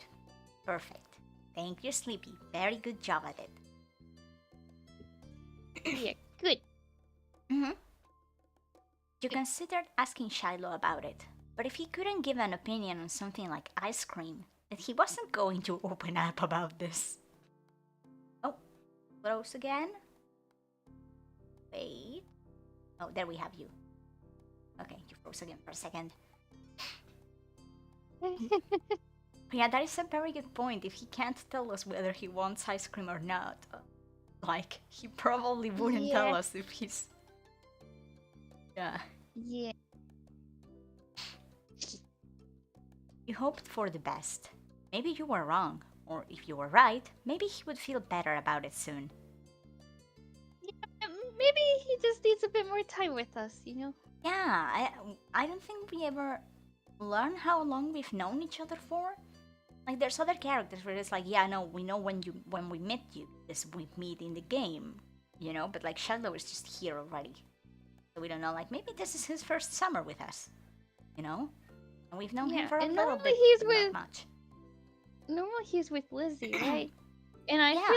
Perfect. Thank you, Sleepy. Very good job at it. Yeah, good. Mm-hmm. You considered asking Shiloh about it, but if he couldn't give an opinion on something like ice cream, then he wasn't going to open up about this. Oh, close again? Wait. Oh, there we have you. Okay, you froze again for a second. Yeah, that is a very good point. If he can't tell us whether he wants ice cream or not, like, he probably wouldn't tell us if he's... Yeah. Yeah. You hoped for the best. Maybe you were wrong, or if you were right, maybe he would feel better about it soon. Yeah, maybe he just needs a bit more time with us, Yeah, I don't think we ever learn how long we've known each other for. Like, there's other characters where it's like, yeah, no, we know when we met you, because we meet in the game, but like Shiloh is just here already. So we don't know, like, maybe this is his first summer with us, And we've known him for a little bit, not much. Normally he's with Lizzie, right? And I Yeah.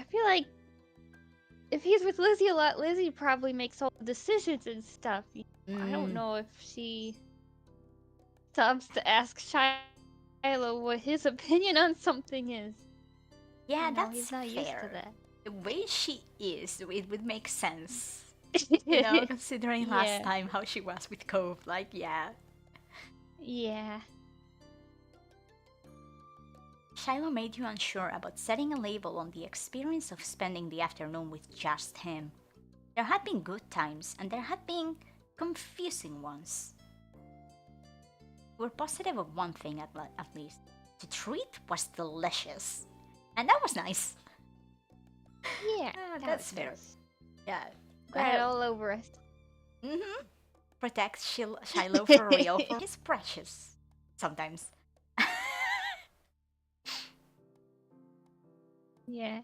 feel like if he's with Lizzie a lot, Lizzie probably makes all the decisions and stuff. I don't know if she stops to ask Shiloh what his opinion on something is. Yeah, No, that's he's not fair. used to that. The way she is, it would make sense. Yeah. Considering last time how she was with Cove, like, yeah. Yeah. Shiloh made you unsure about setting a label on the experience of spending the afternoon with just him. There had been good times, and there had been confusing ones. You were positive of one thing at least. The treat was delicious. And that was nice. Yeah, That's fair. Yeah. Glad all over us. Mm-hmm. Protect Shiloh for real, for he's precious. Sometimes. Yeah.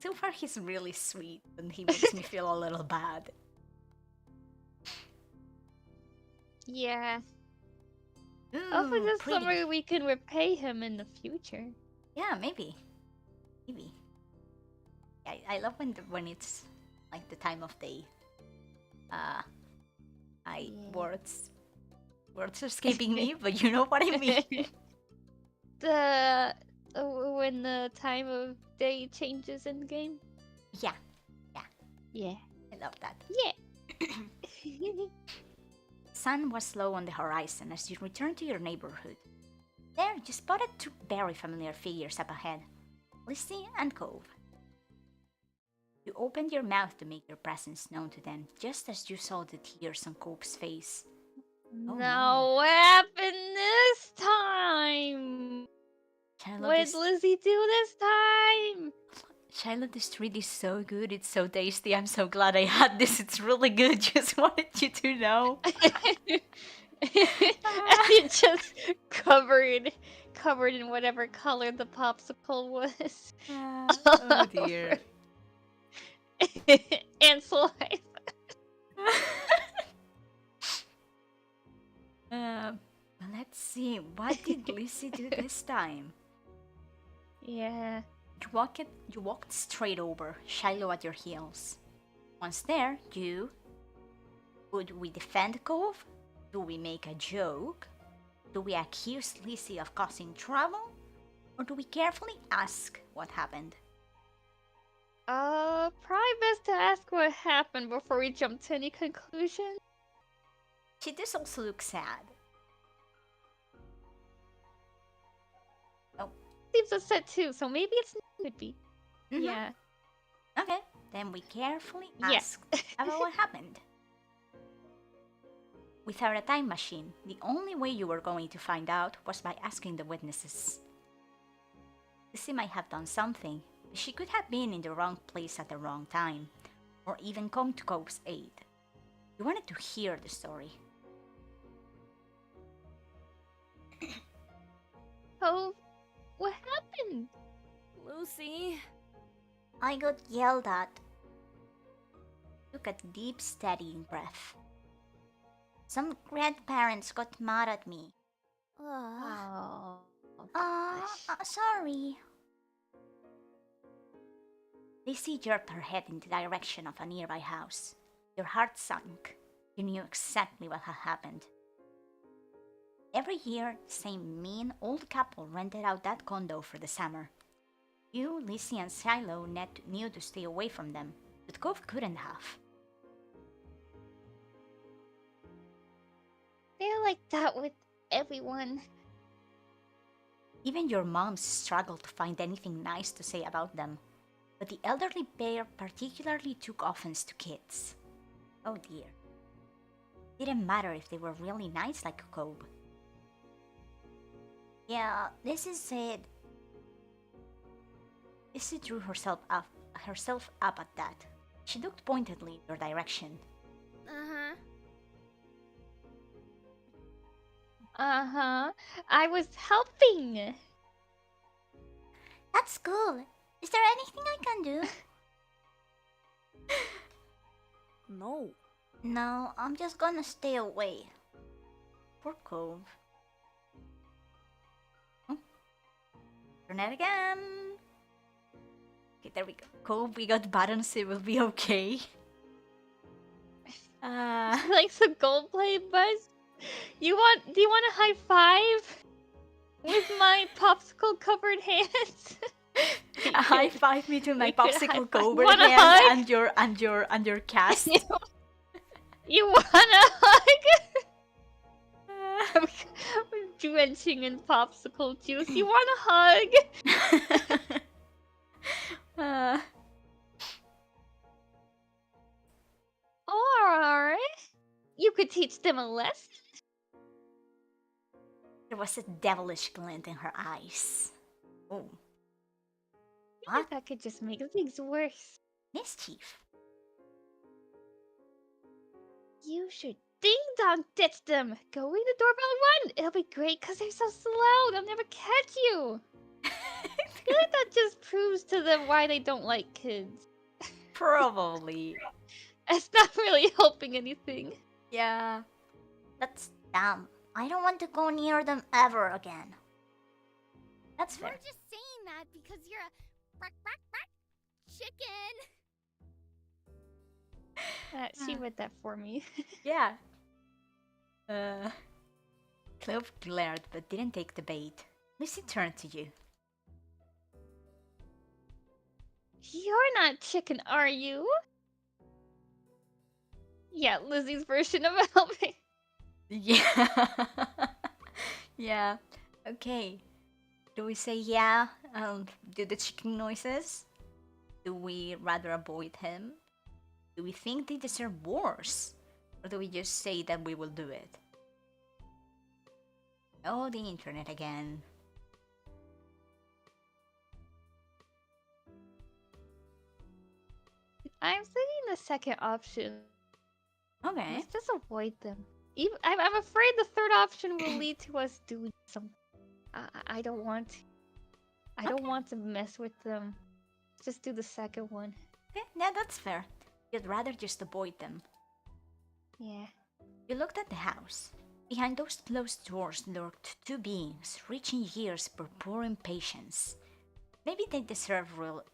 So far he's really sweet, and he makes me feel a little bad. Yeah. Ooh, Hopefully this pretty. summer we can repay him in the future. Yeah, maybe. Maybe. I love when it's like the time of day. Words are escaping me, but you know what I mean. When the time of day changes in the game. Yeah, Yeah. I love that. Yeah. Sun was low on the horizon as you returned to your neighborhood. There, you spotted two very familiar figures up ahead, Lizzie and Cove. You opened your mouth to make your presence known to them, just as you saw the tears on Cove's face. Oh, no, what happened this time? What did Lizzie do this time? Shiloh, this treat is so good. It's so tasty. I'm so glad I had this. It's really good. Just wanted you to know. It just covered in whatever color the popsicle was. Oh dear. And saliva. Let's see. What did Lizzie do this time? Yeah. You walked straight over, Shiloh at your heels. Once there, would we defend Cove? Do we make a joke? Do we accuse Lizzie of causing trouble? Or do we carefully ask what happened? Probably best to ask what happened before we jump to any conclusion. She does also look sad. Oh. Seems upset too, so maybe it's could be. Mm-hmm. Yeah. Okay, then we carefully asked about what happened. Without a time machine, the only way you were going to find out was by asking the witnesses. Lizzie might have done something, but she could have been in the wrong place at the wrong time, or even come to Cove's aid. You wanted to hear the story. Cove, what happened? Lucy. I got yelled at. Took a deep, steadying breath. Some grandparents got mad at me. Oh. Sorry. Lizzie jerked her head in the direction of a nearby house. Your heart sunk. You knew exactly what had happened. Every year, the same mean old couple rented out that condo for the summer. You, Lizzie, and Shiloh knew to stay away from them, but Cove couldn't have. They're like that with everyone. Even your moms struggled to find anything nice to say about them, but the elderly pair particularly took offense to kids. Oh dear. Didn't matter if they were really nice like Cove. Yeah, Lizzie said. Lizzie drew herself up at that. She looked pointedly in your direction. I was helping. That's cool. Is there anything I can do? No. No, I'm just gonna stay away. Poor Cove. Oh. Turn it again. Okay, there we go. Cove, we got buttons, it will be okay. Like some gold play buzz. Do you want a high five? With my popsicle covered hands? High five me to my We could popsicle high-five. covered Wanna hand hug? and your cast. You wanna hug? I'm drenching in popsicle juice. You want a hug? uh, Or you could teach them a lesson. there was a devilish glint in her eyes. Oh, Maybe what? that could just make things worse. Mischief. You should ding dong ditch them. Go ring the doorbell and run. It'll be great because they're so slow. They'll never catch you. I feel like that just proves to them why they don't like kids. Probably. It's not really helping anything. Yeah. That's dumb. I don't want to go near them ever again. That's You're fair. just saying that because you're a chicken. She read that for me. Yeah. Clove glared but didn't take the bait. Lucy turned to you. You're not chicken, are you? Yeah, Lizzie's version of helping. Yeah. Yeah. Okay. Do we say yeah and do the chicken noises? Do we rather avoid him? Do we think they deserve worse? Or do we just say that we will do it? Oh, the internet again. I'm thinking the second option. Okay. Let's just avoid them. Even, I'm afraid the third option will lead to us doing something. I don't want to. I don't want to mess with them. Just do the second one. Yeah, that's fair. You'd rather just avoid them. Yeah. You looked at the house. Behind those closed doors lurked two beings, reaching years for poor impatience. Maybe they deserve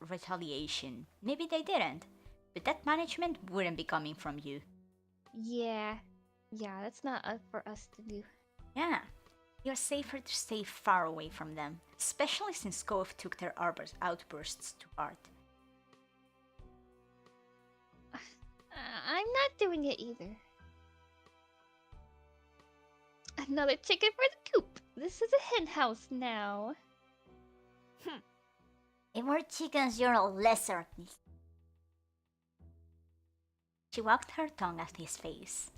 retaliation. Maybe they didn't. But that management wouldn't be coming from you. Yeah. Yeah, that's not up for us to do. Yeah. You're safer to stay far away from them, especially since Cove took their outbursts to heart. I'm not doing it either. Another chicken for the coop. This is a hen house now. If we're chickens, you're a lesser. She wagged her tongue at his face.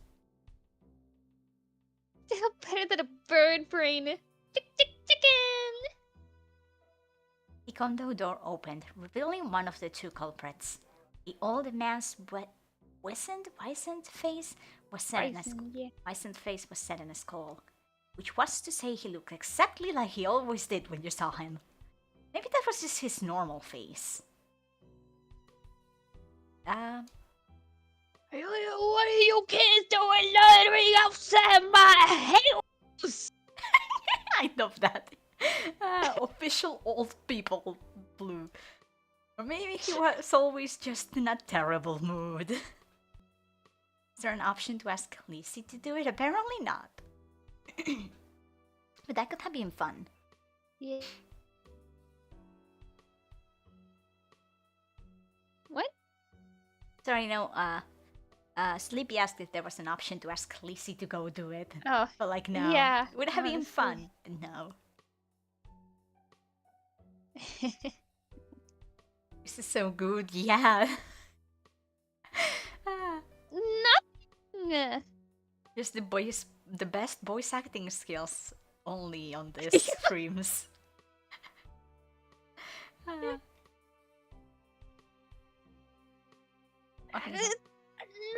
Still better than a bird brain. Chicken! The condo door opened, revealing one of the two culprits. The old man's wizened face was set in a wizened face was set in a skull, which was to say he looked exactly like he always did when you saw him. Maybe that was just his normal face. What are you kids doing loitering outside my house? I love that. Official old people blue. Or maybe he was always just in a terrible mood. Is there an option to ask Lizzie to do it? Apparently not. But that could have been fun. Yeah. What? Sorry, no, Sleepy asked if there was an option to ask Lizzie to go do it. Oh. But like, no. Yeah. It would have been honestly. fun. No. This is so good, yeah. Nothing. Just the best voice acting skills only on these streams. Okay.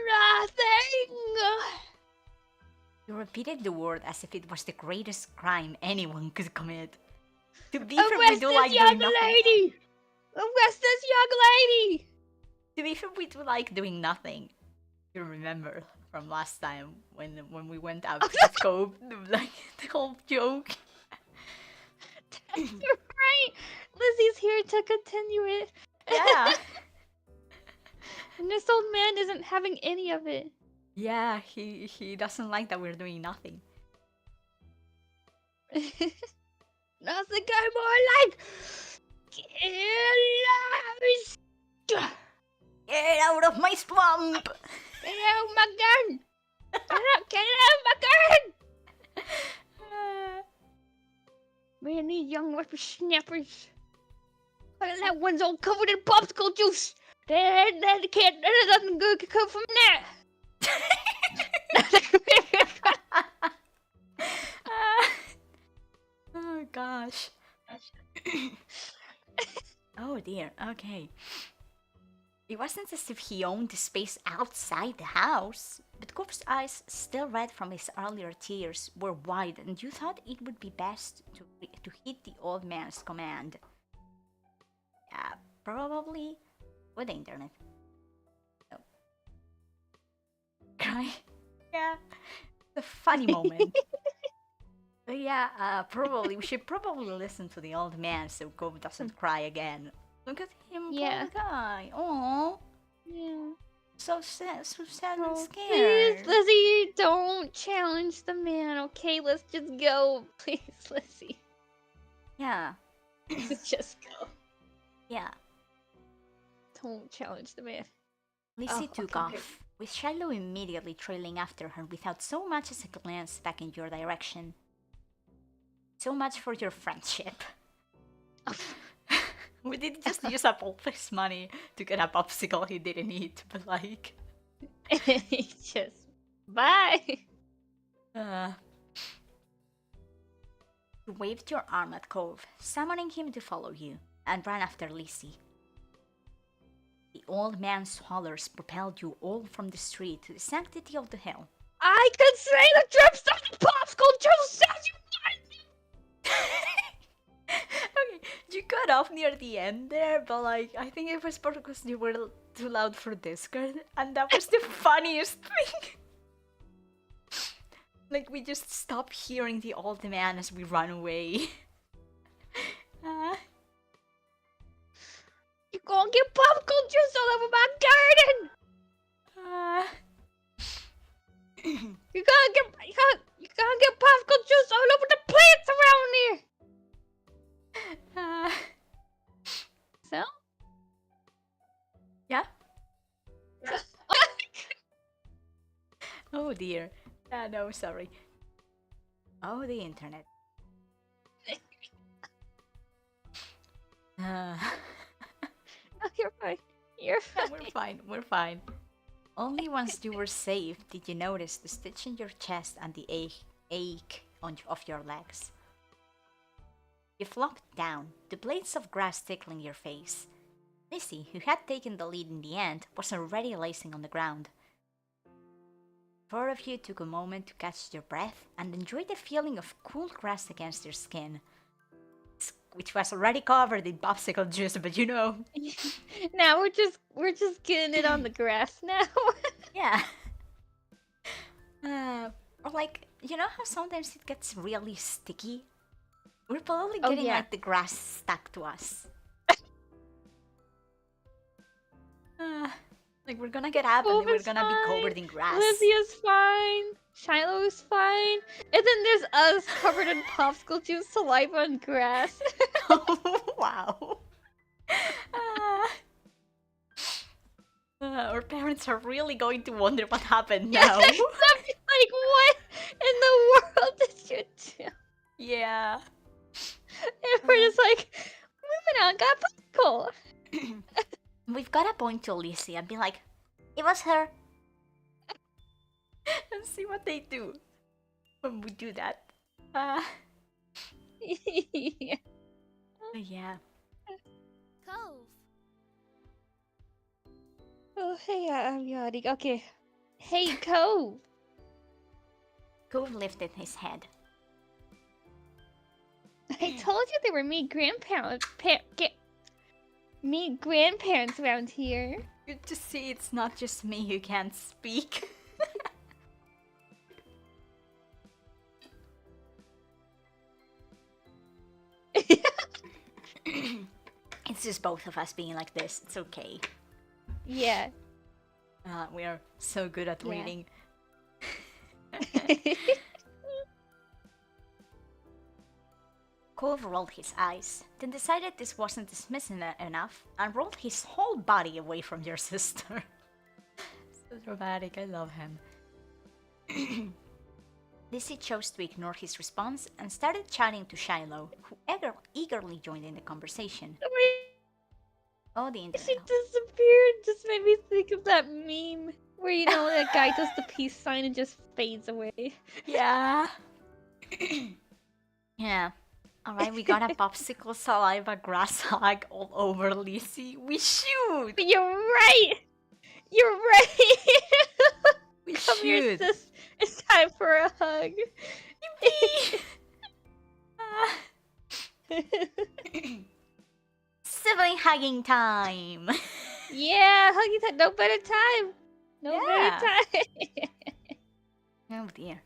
Nothing. You repeated the word as if it was the greatest crime anyone could commit. To be fair, we Arrest do this like young doing nothing. lady! Arrest this young lady! To be fair, we do like doing nothing. You remember from last time when we went out to the scope, like the whole joke. That's right. Lizzie's here to continue it. Yeah. And this old man isn't having any of it. Yeah, he doesn't like that we're doing nothing. Nothing more like killers. Get out of my swamp! Get out my gun! Get out my gun! any young whippersnappers. That one's all covered in popsicle juice. That can't. That nothing good can come from that. Oh gosh. Oh dear, okay. It wasn't as if he owned the space outside the house, but Cove's eyes, still red from his earlier tears, were wide, and you thought it would be best to heed the old man's command. Yeah, probably with the internet. So. Cry? Yeah, the funny moment. But yeah, probably we should probably listen to the old man so Cove doesn't cry again. Look at him, Yeah. poor guy. Oh, Yeah. so sad and Oh, scared. please, Lizzie, don't challenge the man, okay? Let's just go. Please, Lizzie. Yeah, Let's just go. yeah. Don't challenge the man. Lizzie Oh, took okay, off, good. with Shiloh immediately trailing after her without so much as a glance back in your direction. So much for your friendship. We did just use up all this money to get a popsicle he didn't eat, but like... Just bye. You waved your arm at Cove, summoning him to follow you, and ran after Lizzie. The old man's hollers propelled you all from the street to the sanctity of the hill. I could say the drips of the popsicle juice as you Okay, you got off near the end there, but like, I think it was because you were too loud for Discord, and that was the funniest thing. Like, we just stopped hearing the old man as we ran away. You gonna get popsicle juice all over my garden. You gonna get popsicle juice all over the plants around here. So? Yeah? Oh dear. No, sorry. Oh, the internet. Oh, you're fine. You're Yeah, fine. we're fine. Only once you were safe did you notice the stitch in your chest and the ache of your legs. You flopped down, the blades of grass tickling your face. Lizzie, who had taken the lead in the end, was already lacing on the ground. Four of you took a moment to catch your breath and enjoy the feeling of cool grass against your skin, which was already covered in popsicle juice, but you know. Now we're just getting it on the grass now. Yeah. Or like, you know how sometimes it gets really sticky? We're probably Oh, getting yeah. like the grass stuck to us. Like we're gonna get up and then we're Wolf is gonna be fine. covered in grass. Lizzie is fine. Shiloh is fine. And then there's us covered in popsicle juice, saliva, and grass. Wow. Our parents are really going to wonder what happened now. Like, what in the world did you do? Yeah. And we're just like, we went out and got popsicle. We've got to point to Lizzie and be like, it was her. And see what they do when we do that. Yeah. Yeah. Cove. Oh, hey, I'm yawning. Okay. Hey, Cove. Cove lifted his head. I told you there were mean grandparents. Mean grandparents around here. Good to see it's not just me who can't speak. It's just both of us being like this. It's okay. Yeah. We are so good at Yeah. reading. Cove rolled his eyes, then decided this wasn't dismissing enough, and rolled his whole body away from your sister. So dramatic, I love him. Lizzie chose to ignore his response and started chatting to Shiloh, who eagerly joined in the conversation. Oh, the She internet. disappeared. Just made me think of that meme where that guy does the peace sign and just fades away. Yeah. Yeah. Alright, we got a popsicle saliva grass hug all over Lizzie. We shoot! You're right. You're right. We Come here, shoot! sis. It's time for a hug. Sibling hugging time! Yeah, huggy time. No better time. No Yeah. better time. Oh dear.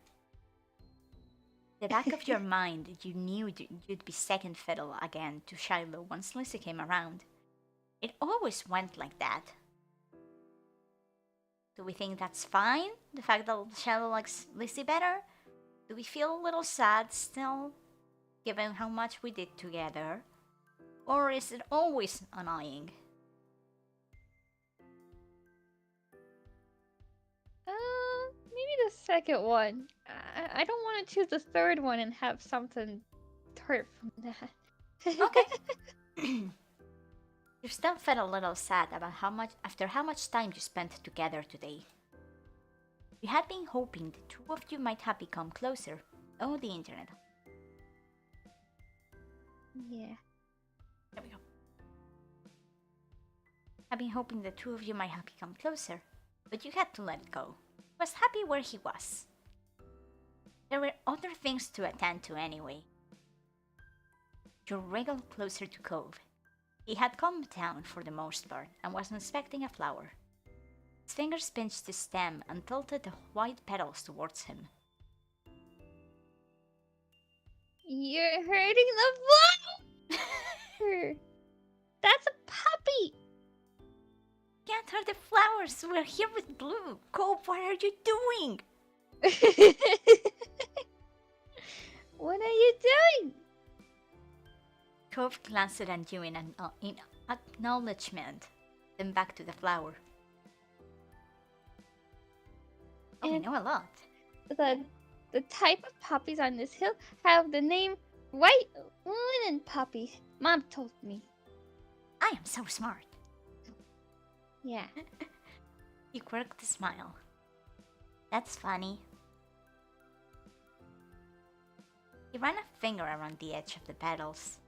The back of your mind, you knew you'd be second fiddle again to Shiloh once Lizzie came around. It always went like that. Do we think that's fine? The fact that Shiloh likes Lizzie better? Do we feel a little sad still, given how much we did together? Or is it always annoying? Maybe the second one. I don't want to choose the third one and have something hurt from that. Okay. You still felt a little sad about after how much time you spent together today. You had been hoping the two of you might have become closer. Oh, the internet. Yeah. There we go. I've been hoping the two of you might have become closer, but you had to let it go. He was happy where he was. There were other things to attend to anyway. You wriggled closer to Cove. He had calmed down for the most part and was inspecting a flower. His fingers pinched the stem and tilted the white petals towards him. You're hurting the flower! That's a puppy! Can't hurt the flowers. We're here with Blue. Cove, what are you doing? What are you doing? Cove glanced at you in acknowledgement, then back to the flower. Oh, we And- know a lot. The type of puppies on this hill have the name white linen puppy. Mom told me. I am so smart. Yeah. He quirked a smile. That's funny. He ran a finger around the edge of the petals.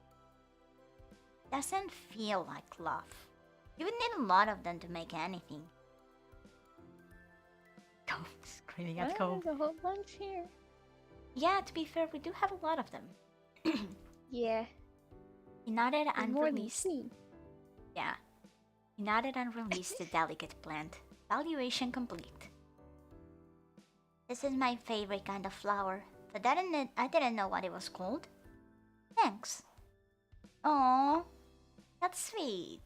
Doesn't feel like love. You would need a lot of them to make anything. Cove, screaming at Cove. There's a whole bunch here. Yeah, to be fair, we do have a lot of them. Yeah. He nodded There's and more than released. two. Yeah. He nodded and released the delicate plant. Valuation complete. This is my favorite kind of flower, but I didn't know what it was called. Thanks. Aww, that's sweet.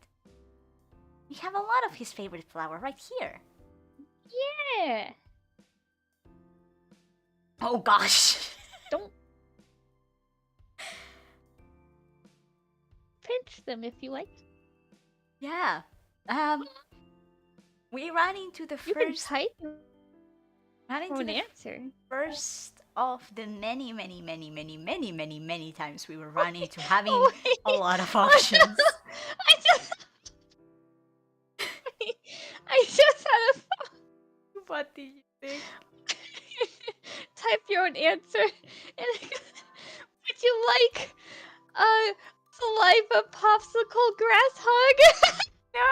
We have a lot of his favorite flower right here. Yeah. Oh gosh. Don't pinch them if you like. Yeah. We ran into the You can first type ran into an the answer. first of the many times we were running to having Wait. a lot of options. I just had a thought. What do you think? Type your own answer. And would you like a saliva popsicle grass hug? No.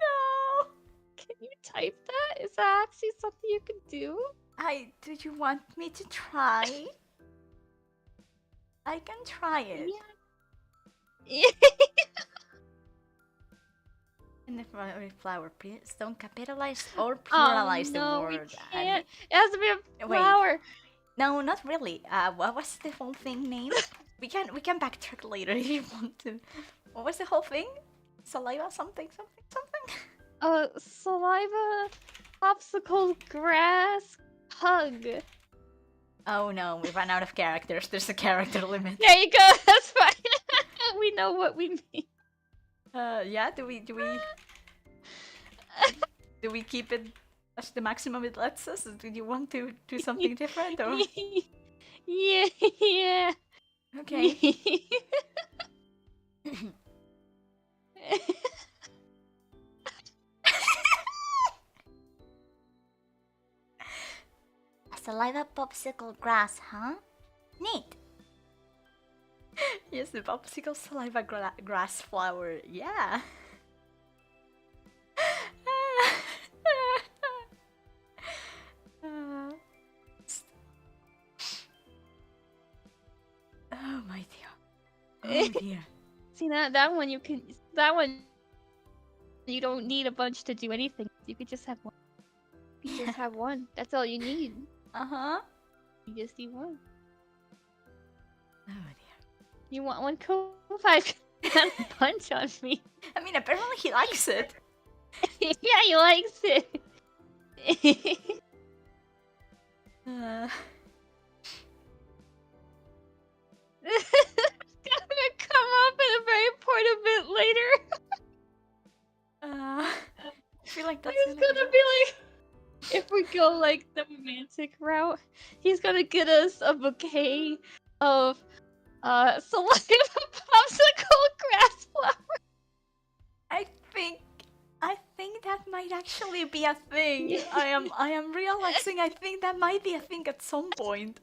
No. Can you type that? Is that actually something you can do? Do you want me to try? I can try it. Yeah. In the flower, please don't capitalize or pluralize no, the we word. can't. It has to be a Wait. flower. No, not really. What was the whole thing name? we can backtrack later if you want to. What was the whole thing? Saliva something. Saliva popsicle grass hug. Oh no, we ran out of characters. There's a character limit. There you go. That's fine. We know what we mean. Yeah. Do we keep it That's the maximum it lets us? Did you want to do something different or? Yeah. Okay. A saliva popsicle grass, huh? Neat. Yes, the popsicle saliva grass flower. Yeah. Uh, oh my dear. Oh dear. See that one you don't need a bunch to do anything. You could just have one. You just have one. That's all you need. Uh-huh. You just need one. Oh dear. You want one cool? I've got a bunch on me. I mean, apparently he likes it. Yeah, he likes it. Uh, It's gonna come up in a very important bit later. I feel like that's He's gonna be like, if we go like the romantic route, he's gonna get us a bouquet of saliva popsicle grass flower. I think that might actually be a thing. I am realizing I think that might be a thing at some point.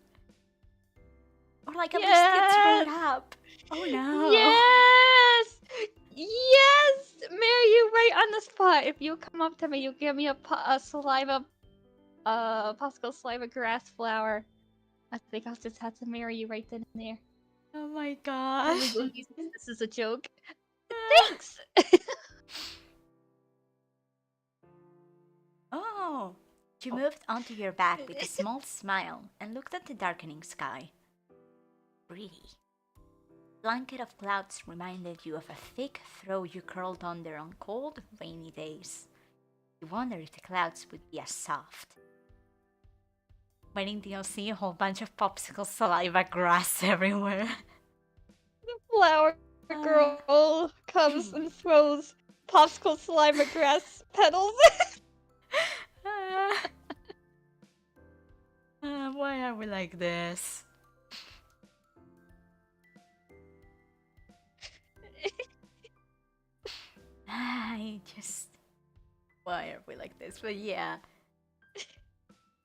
Or like at least gets brought up. Oh no. Yes! Yes! Mary, you right on the spot. If you come up to me, you give me a saliva, popsicle saliva grass flower. I think I'll just have to marry you right then and there. Oh my gosh. This is a joke. Thanks! Oh. She moved onto your back with a small smile and looked at the darkening sky. Pretty. Blanket of clouds reminded you of a thick throw you curled under on cold, rainy days. You wondered if the clouds would be as soft. Waiting till you see a whole bunch of popsicle saliva grass everywhere. The flower girl comes and throws popsicle saliva grass petals. Why are we like this? Why are we like this? But yeah.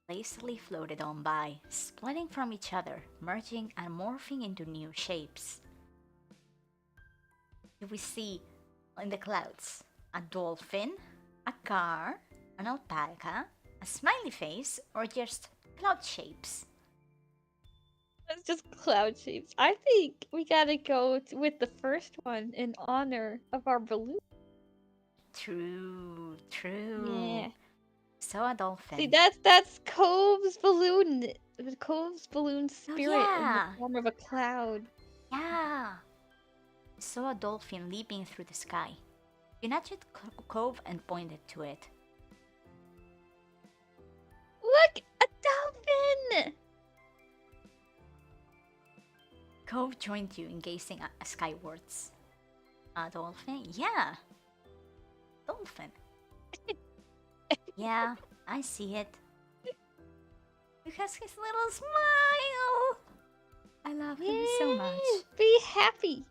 Lazily floated on by, splitting from each other, merging and morphing into new shapes. We see in the clouds a dolphin, a car, an alpaca, a smiley face, or just cloud shapes. It's just cloud shapes. I think we gotta go with the first one in honor of our balloon. True. Yeah. So a dolphin. See, that's Cove's balloon. Cove's balloon spirit in the yeah. form of a cloud. Yeah. Saw a dolphin leaping through the sky. You nudged Cove and pointed to it. Look, a dolphin! Cove joined you in gazing skywards. A dolphin? Yeah. Dolphin. Yeah, I see it. Because his little smile. I love him so much. Be happy.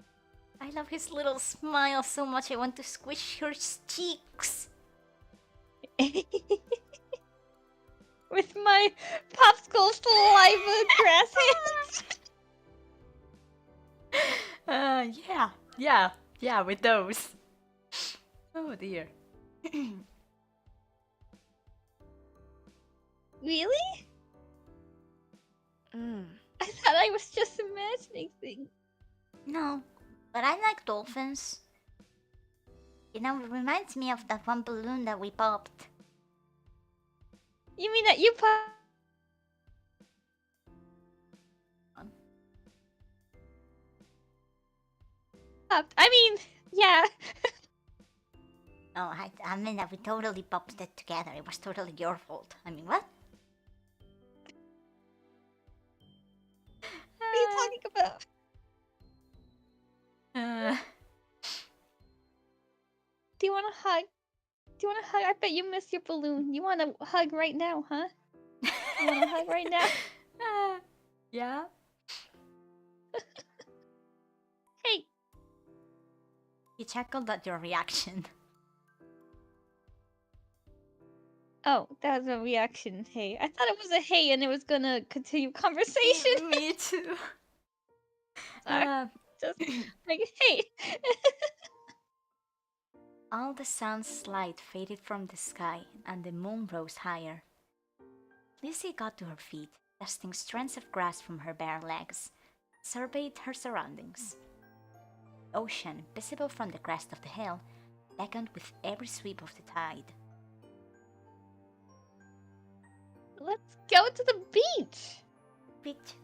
I love his little smile so much. I want to squish her cheeks. With my popsicle saliva grass hands. Yeah, with those. Oh dear. Really? Mm. I thought I was just imagining things. No, but I like dolphins. You know, it reminds me of that one balloon that we popped. You mean that you popped? I mean, yeah. No, I mean that we totally popped it together. It was totally your fault. I mean, what? What are you talking about? Do you want a hug? you want a hug? I bet you missed your balloon. You want a hug right now, huh? You want a hug right now? Yeah. Hey. He chuckled at your reaction. Oh, that was a reaction. Hey, I thought it was a hey, and it was gonna continue conversation. Me too. Just like hey. All the sun's light faded from the sky, and the moon rose higher. Lizzie got to her feet, dusting strands of grass from her bare legs, surveyed her surroundings. The ocean, visible from the crest of the hill, beckoned with every sweep of the tide. Let's go to the beach. Beach,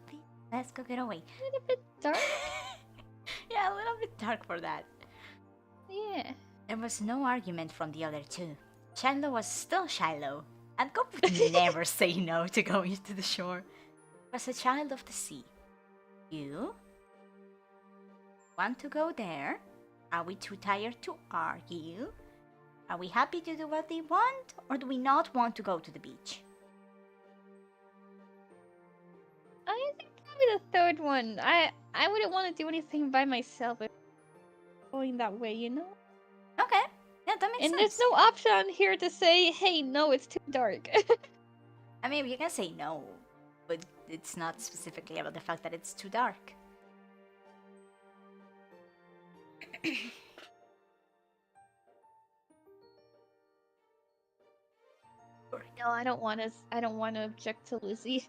let's go get away. A little bit dark. Yeah, a little bit dark for that. Yeah. There was no argument from the other two. Shiloh was still Shiloh, and Cobb would never say no to going to the shore. He was a child of the sea. You? Want to go there? Are we too tired to argue? Are we happy to do what they want, or do we not want to go to the beach? I think probably the third one. I wouldn't want to do anything by myself if going that way, you know? Okay, yeah, that makes And sense. there's no option on here to say, hey, no, it's too dark. I mean, you can say no, but it's not specifically about the fact that it's too dark. No, I don't want to object to Lizzie.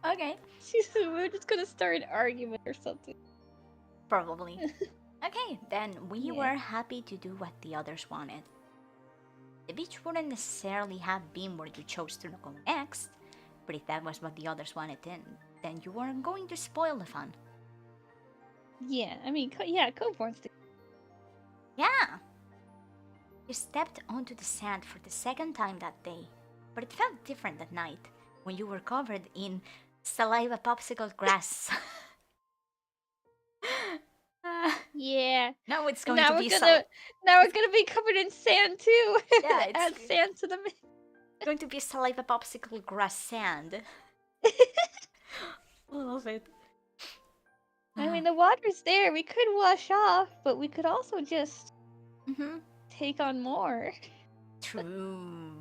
Okay. We're just gonna start an argument or something. Probably. Okay, then we Yeah. were happy to do what the others wanted. The beach wouldn't necessarily have been where you chose to go next, but if that was what the others wanted, then you weren't going to spoil the fun. Yeah, I mean, Cove wants to. Yeah! You stepped onto the sand for the second time that day, but it felt different at night when you were covered in saliva popsicle grass. Yeah. Now it's going Now to we're be now we're gonna be covered in sand too. Yeah, Add sand to the mix. going to be saliva popsicle grass sand. Love it. I mean, the water's there. We could wash off, but we could also just take on more. True.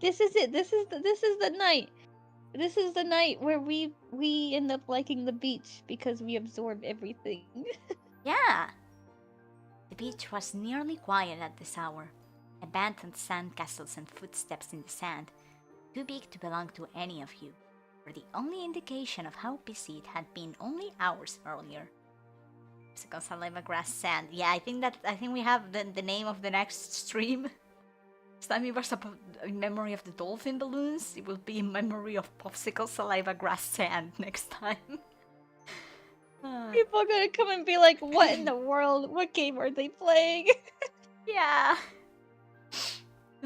This is it. This is the night. This is the night where we end up liking the beach because we absorb everything. Yeah. The beach was nearly quiet at this hour. Abandoned sandcastles and footsteps in the sand, too big to belong to any of you, were the only indication of how busy it had been only hours earlier. Popsicle saliva grass sand. Yeah, I think we have the name of the next stream. This time it was about in memory of the dolphin balloons. It will be in memory of popsicle saliva grass sand next time. People are gonna come and be like, "What in the world? What game are they playing?" Yeah.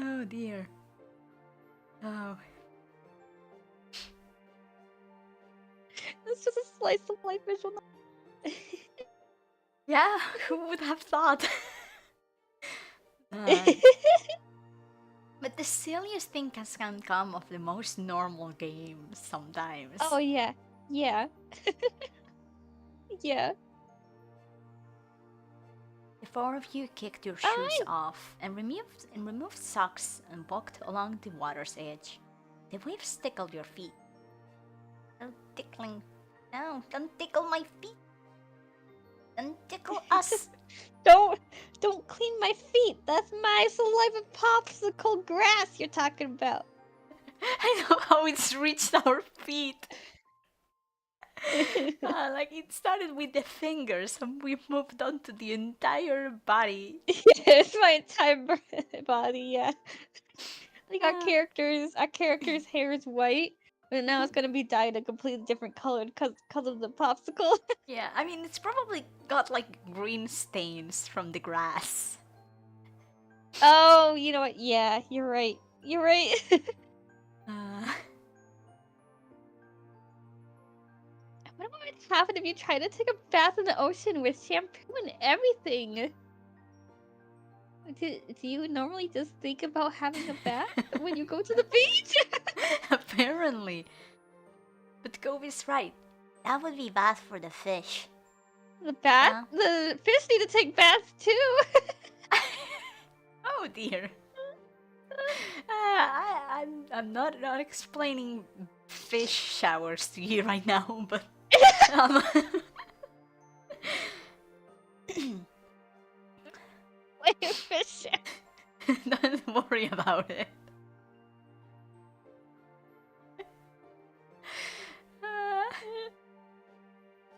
Oh dear. Oh. It's just a slice of life visual novel. Yeah, who would have thought? But the silliest thing can come of the most normal games sometimes. Oh yeah, yeah, yeah. The four of you kicked your shoes off and removed socks and walked along the water's edge. The waves tickled your feet. No tickling. No, don't tickle my feet. Don't tickle us. Don't clean my feet. That's my saliva popsicle grass you're talking about. I know how it's reached our feet. Like it started with the fingers and we moved on to the entire body. It's my entire body, yeah. Like our character's hair is white, but now it's gonna be dyed a completely different color because of the popsicle. Yeah, I mean it's probably got like green stains from the grass. Oh, you know what? Yeah, you're right. You're right. I wonder what would happen if you try to take a bath in the ocean with shampoo and everything? Do you normally just think about having a bath when you go to the beach? Apparently. But Gobi's right. That would be bad for the fish. The bath? The fish need to take baths too. Oh dear. I'm not explaining fish showers to you right now, but um, Like a fish. don't worry about it.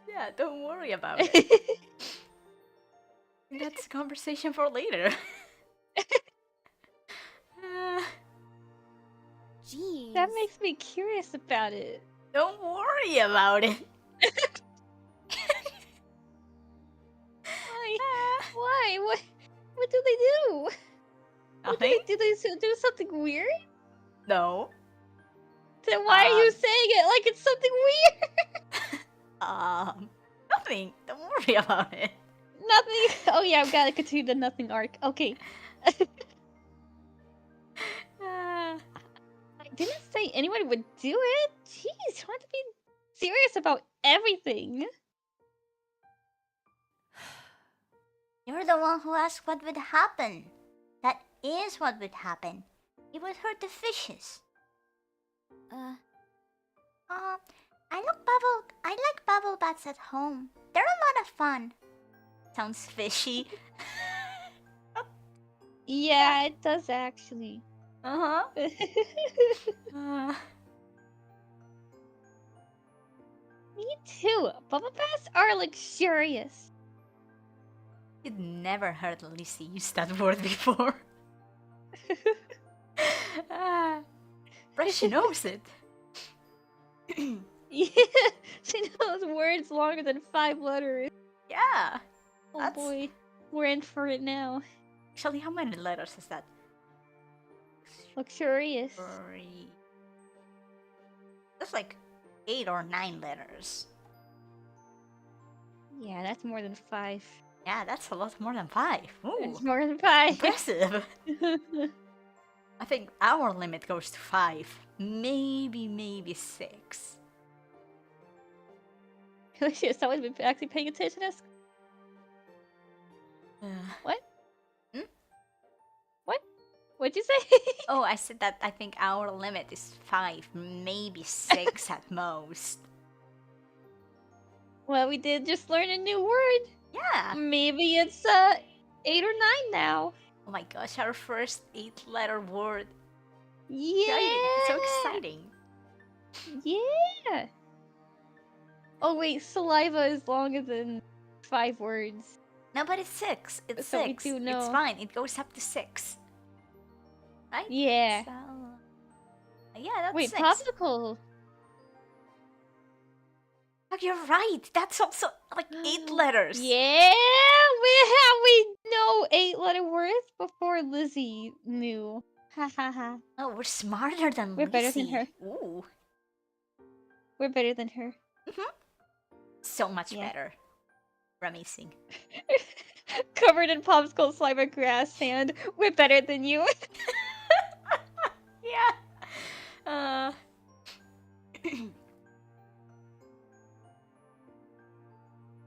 Yeah, don't worry about it. That's a conversation for later. Jeez. That makes me curious about it. Don't worry about it. Why? What do they do? Nothing? Do they do something weird? No. Then why are you saying it like it's something weird? Nothing. Don't worry about it. Nothing. Oh yeah, I've got to continue the nothing arc. Okay. I didn't say anyone would do it. Jeez, trying to be serious about everything. You're the one who asked what would happen. That is what would happen. It would hurt the fishes. I like bubble baths at home. They're a lot of fun. Sounds fishy. Yeah, it does actually. Uh-huh. Me too. Bubble baths are luxurious. You'd never heard Lizzie use that word before. But she knows it. Yeah, she knows words longer than 5 letters. Yeah. Oh boy, we're in for it now. Actually, how many letters is that? Luxurious. That's like 8 or 9 letters. Yeah, that's more than 5. Yeah, that's a lot more than 5. Ooh, It's more than 5. impressive. I think our limit goes to 5. Maybe 6. Has someone been actually paying attention to us? What? Hmm? What? What'd you say? Oh, I said that I think our limit is 5, maybe 6 at most. Well, we did just learn a new word. Yeah. Maybe it's 8 or 9 now. Oh my gosh, our first 8-letter word. Yeah. Right, so exciting. Yeah. Oh wait, saliva is longer than 5 words. No, but it's 6. It's So we 6. do It's know. fine. It goes up to 6. Right? Yeah. So, yeah, that's Wait, 6. popsicle. Oh, you're right. That's also like 8 letters. Yeah, we know 8-letter words before Lizzie knew. Ha ha ha. Oh, we're smarter than We're better than Lizzie. her. Ooh. We're better than her. So much Yeah. better. We're amazing. Covered in popsicle saliva grass sand. We're better than you. Yeah.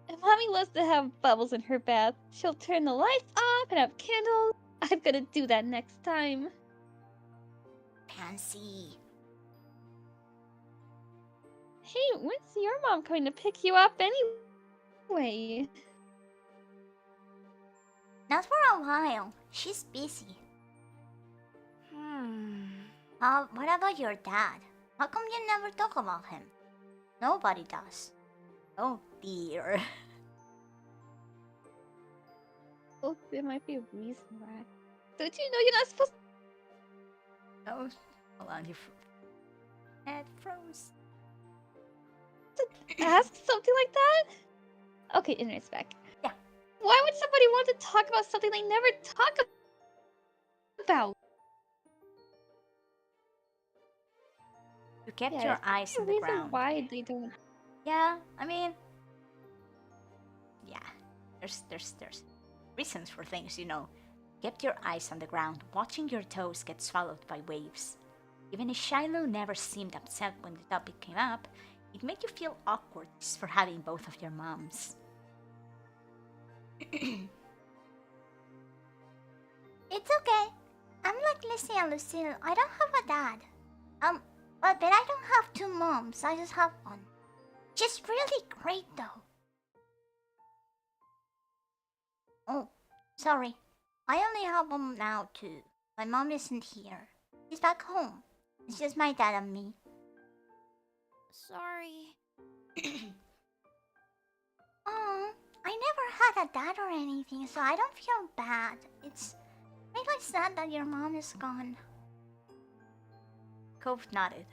If Mommy loves to have bubbles in her bath, she'll turn the lights off and have candles. I'm gonna do that next time. Fancy. Hey, when's your mom coming to pick you up anyway? Not for a while. She's busy. What about your dad? How come you never talk about him? Nobody does. Oh dear. Oh, there might be a reason why. Don't you know you're not supposed Oh, hold on. You head froze. to ask something like that? Okay, internet's back. Yeah. Why would somebody want to talk about something they never talk about? You kept Yeah, your there's eyes no on the reason ground. why they don't. Yeah, I mean, there's reasons for things, you know. Kept your eyes on the ground, watching your toes get swallowed by waves. Even if Shiloh never seemed upset when the topic came up, it made you feel awkward just for having both of your moms. It's okay. I'm like Lizzie and Lucille. I don't have a dad. But I don't have two moms. I just have one. She's really great though. Oh, sorry. I only have one now too. My mom isn't here. She's back home. It's just my dad and me. Sorry. Oh, I never had a dad or anything, so I don't feel bad. It's really sad that your mom is gone. Cove nodded.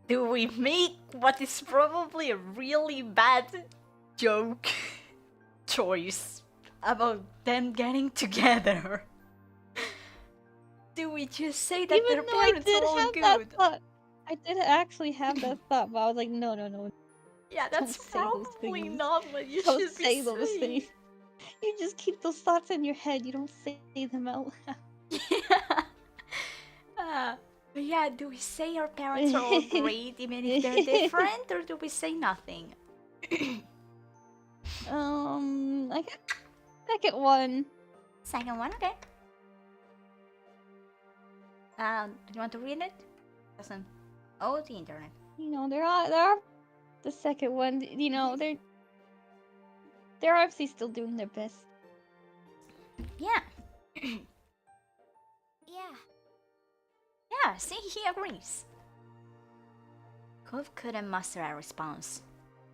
Do we make what is probably a really bad joke choice about them getting together? Do we just say that Even their though I parents did are all have good? that thought. I did actually have that thought, but I was like, no. Yeah, that's Don't say those probably things. not what you Don't should be say those saying. things. You just keep those thoughts in your head. You don't say them out loud. Yeah. But yeah, do we say our parents are all great even if they're different, or do we say nothing? I guess second one. Second one, okay. Do you want to read it? Doesn't. Oh, the internet. You know, there are the second one. You know, they're obviously still doing their best. Yeah. Yeah. Yeah, see, he agrees. Cove couldn't muster a response.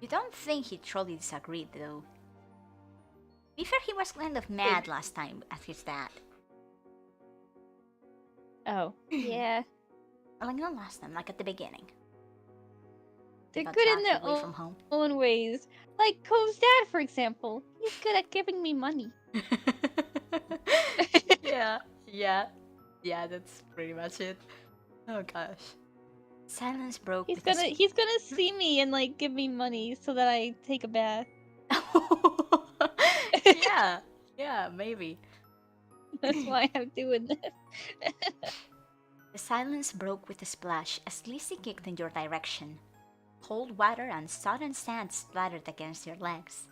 You don't think he truly disagreed, though. To be fair, he was kind of mad last time at his dad. Oh, yeah. Like, not last time, like at the beginning. They're Got good in dragged their away from home. own ways. Like Cove's dad, for example. He's good at giving me money. Yeah, that's pretty much it. Oh gosh. Silence broke. He's with a gonna see me and like give me money so that I take a bath. yeah, maybe. That's why I'm doing this. The silence broke with a splash as Lizzie kicked in your direction. Cold water and sodden sand splattered against your legs.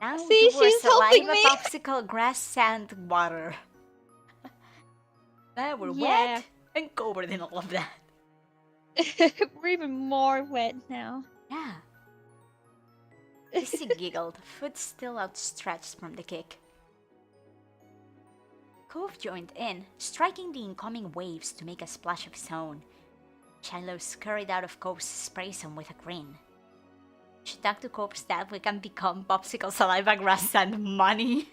Now See, you were she's helping saliva me. popsicle grass sand water. Now we're Yeah. wet and covered in all of that. We're even more wet now. Yeah. Lizzie giggled, foot still outstretched from the kick. Cove joined in, striking the incoming waves to make a splash of his own. Shiloh scurried out of Cove's spray zone with a grin. She talked to Cove's dad we can become popsicle saliva grass and money.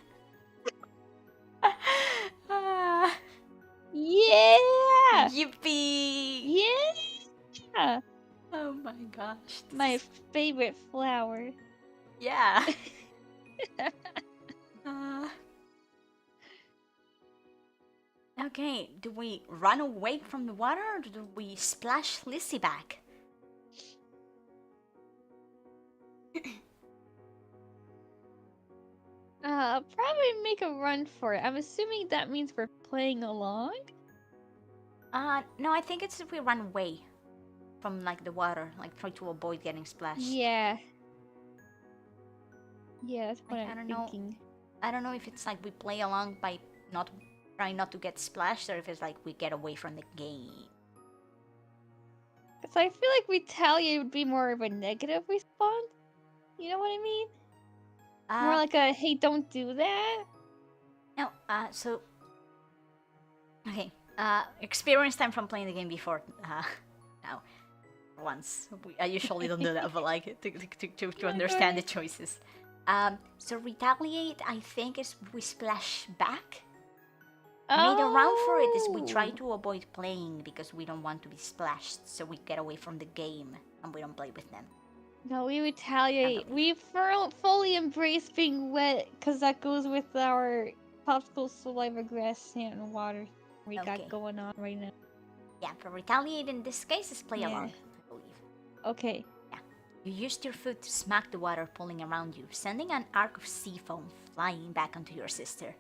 Yeah! Yippee! Yeah! Oh my gosh. My favorite flower. Yeah. Okay, do we run away from the water or do we splash Lizzie back? Probably make a run for it. I'm assuming that means we're playing along? No, I think it's if we run away from like the water, like try to avoid getting splashed. Yeah. Yeah, that's what I I'm don't know. thinking. I don't know if it's like we play along by not trying not to get splashed or if it's like we get away from the game. Because I feel like retaliate would be more of a negative response. You know what I mean? More like a, hey, don't do that. No, so... Okay, experience time from playing the game before, now. Once. I usually don't do that, but like, to understand the choices. So retaliate, I think, is we splash back. Made around for it is we try to avoid playing because we don't want to be splashed, so we get away from the game and we don't play with them. No, we retaliate. We fully embrace being wet because that goes with our popsicle saliva grass sand and water we got going on right now. Yeah, for retaliate in this case is play along, I believe. Okay. Yeah. You used your foot to smack the water pulling around you, sending an arc of sea foam flying back onto your sister.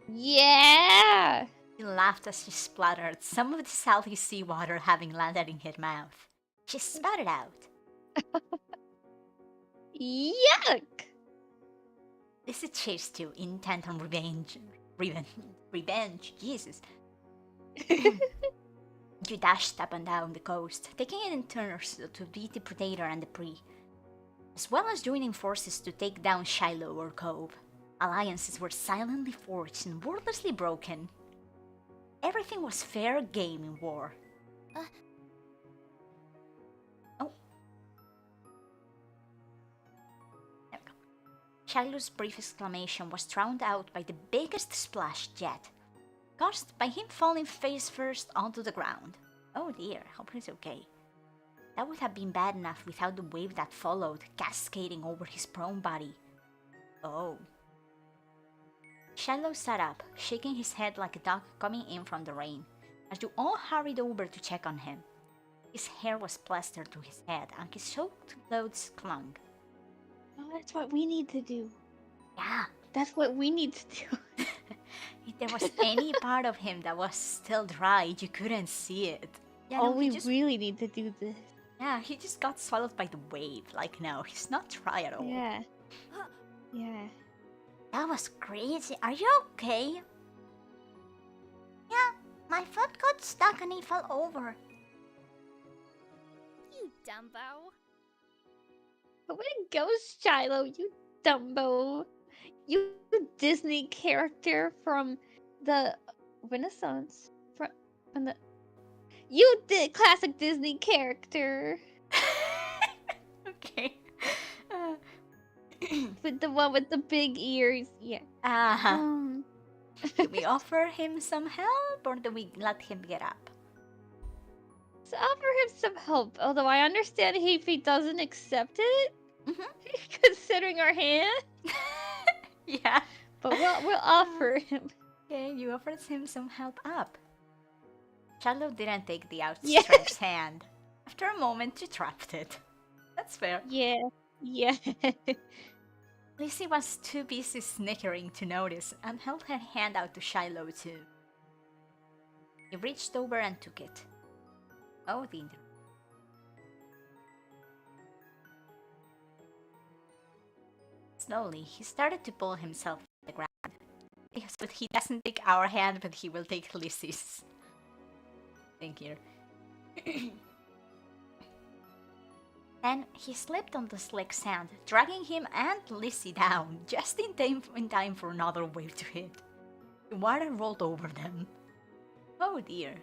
Yeah! She laughed as she splattered, some of the salty seawater having landed in her mouth. She spat it out. Yuck! Lizzie chased you, intent on revenge. Revenge, Jesus. You dashed up and down the coast, taking it in turns to beat the predator and the prey, as well as joining forces to take down Shiloh or Cove. Alliances were silently forged and wordlessly broken. Everything was fair game in war. Oh. There we go. Shiloh's brief exclamation was drowned out by the biggest splash yet, caused by him falling face first onto the ground. Oh dear, hope he's okay. That would have been bad enough without the wave that followed, cascading over his prone body. Oh. Shiloh sat up, shaking his head like a dog coming in from the rain, as you all hurried over to check on him. His hair was plastered to his head, and his soaked clothes clung. Oh, that's what we need to do. Yeah. That's what we need to do. If there was any part of him that was still dry, you couldn't see it. Yeah, Oh, no, we really need to do this. Yeah, he just got swallowed by the wave. Like, no, he's not dry at all. Yeah. Yeah. That was crazy. Are you okay? Yeah, my foot got stuck and he fell over. You Dumbo. But way to go, Shiloh, you Dumbo. You Disney character from the Renaissance. From the... You did classic Disney character. Okay. With the one with the big ears. Yeah. Do we offer him some help or do we let him get up? So offer him some help. Although I understand if he doesn't accept it, considering our hand. Yeah. But we'll offer him. Okay, you offered him some help up. Shiloh didn't take the outstretched hand. After a moment, you trapped it. That's fair. Yeah. Yeah. Lizzie was too busy snickering to notice and held her hand out to Shiloh too. He reached over and took it. Oh, the Slowly, he started to pull himself from the ground. Yes, but he doesn't take our hand, but he will take Lizzie's. Thank you. Then he slipped on the slick sand, dragging him and Lizzie down, just in time for another wave to hit. The water rolled over them. Oh dear.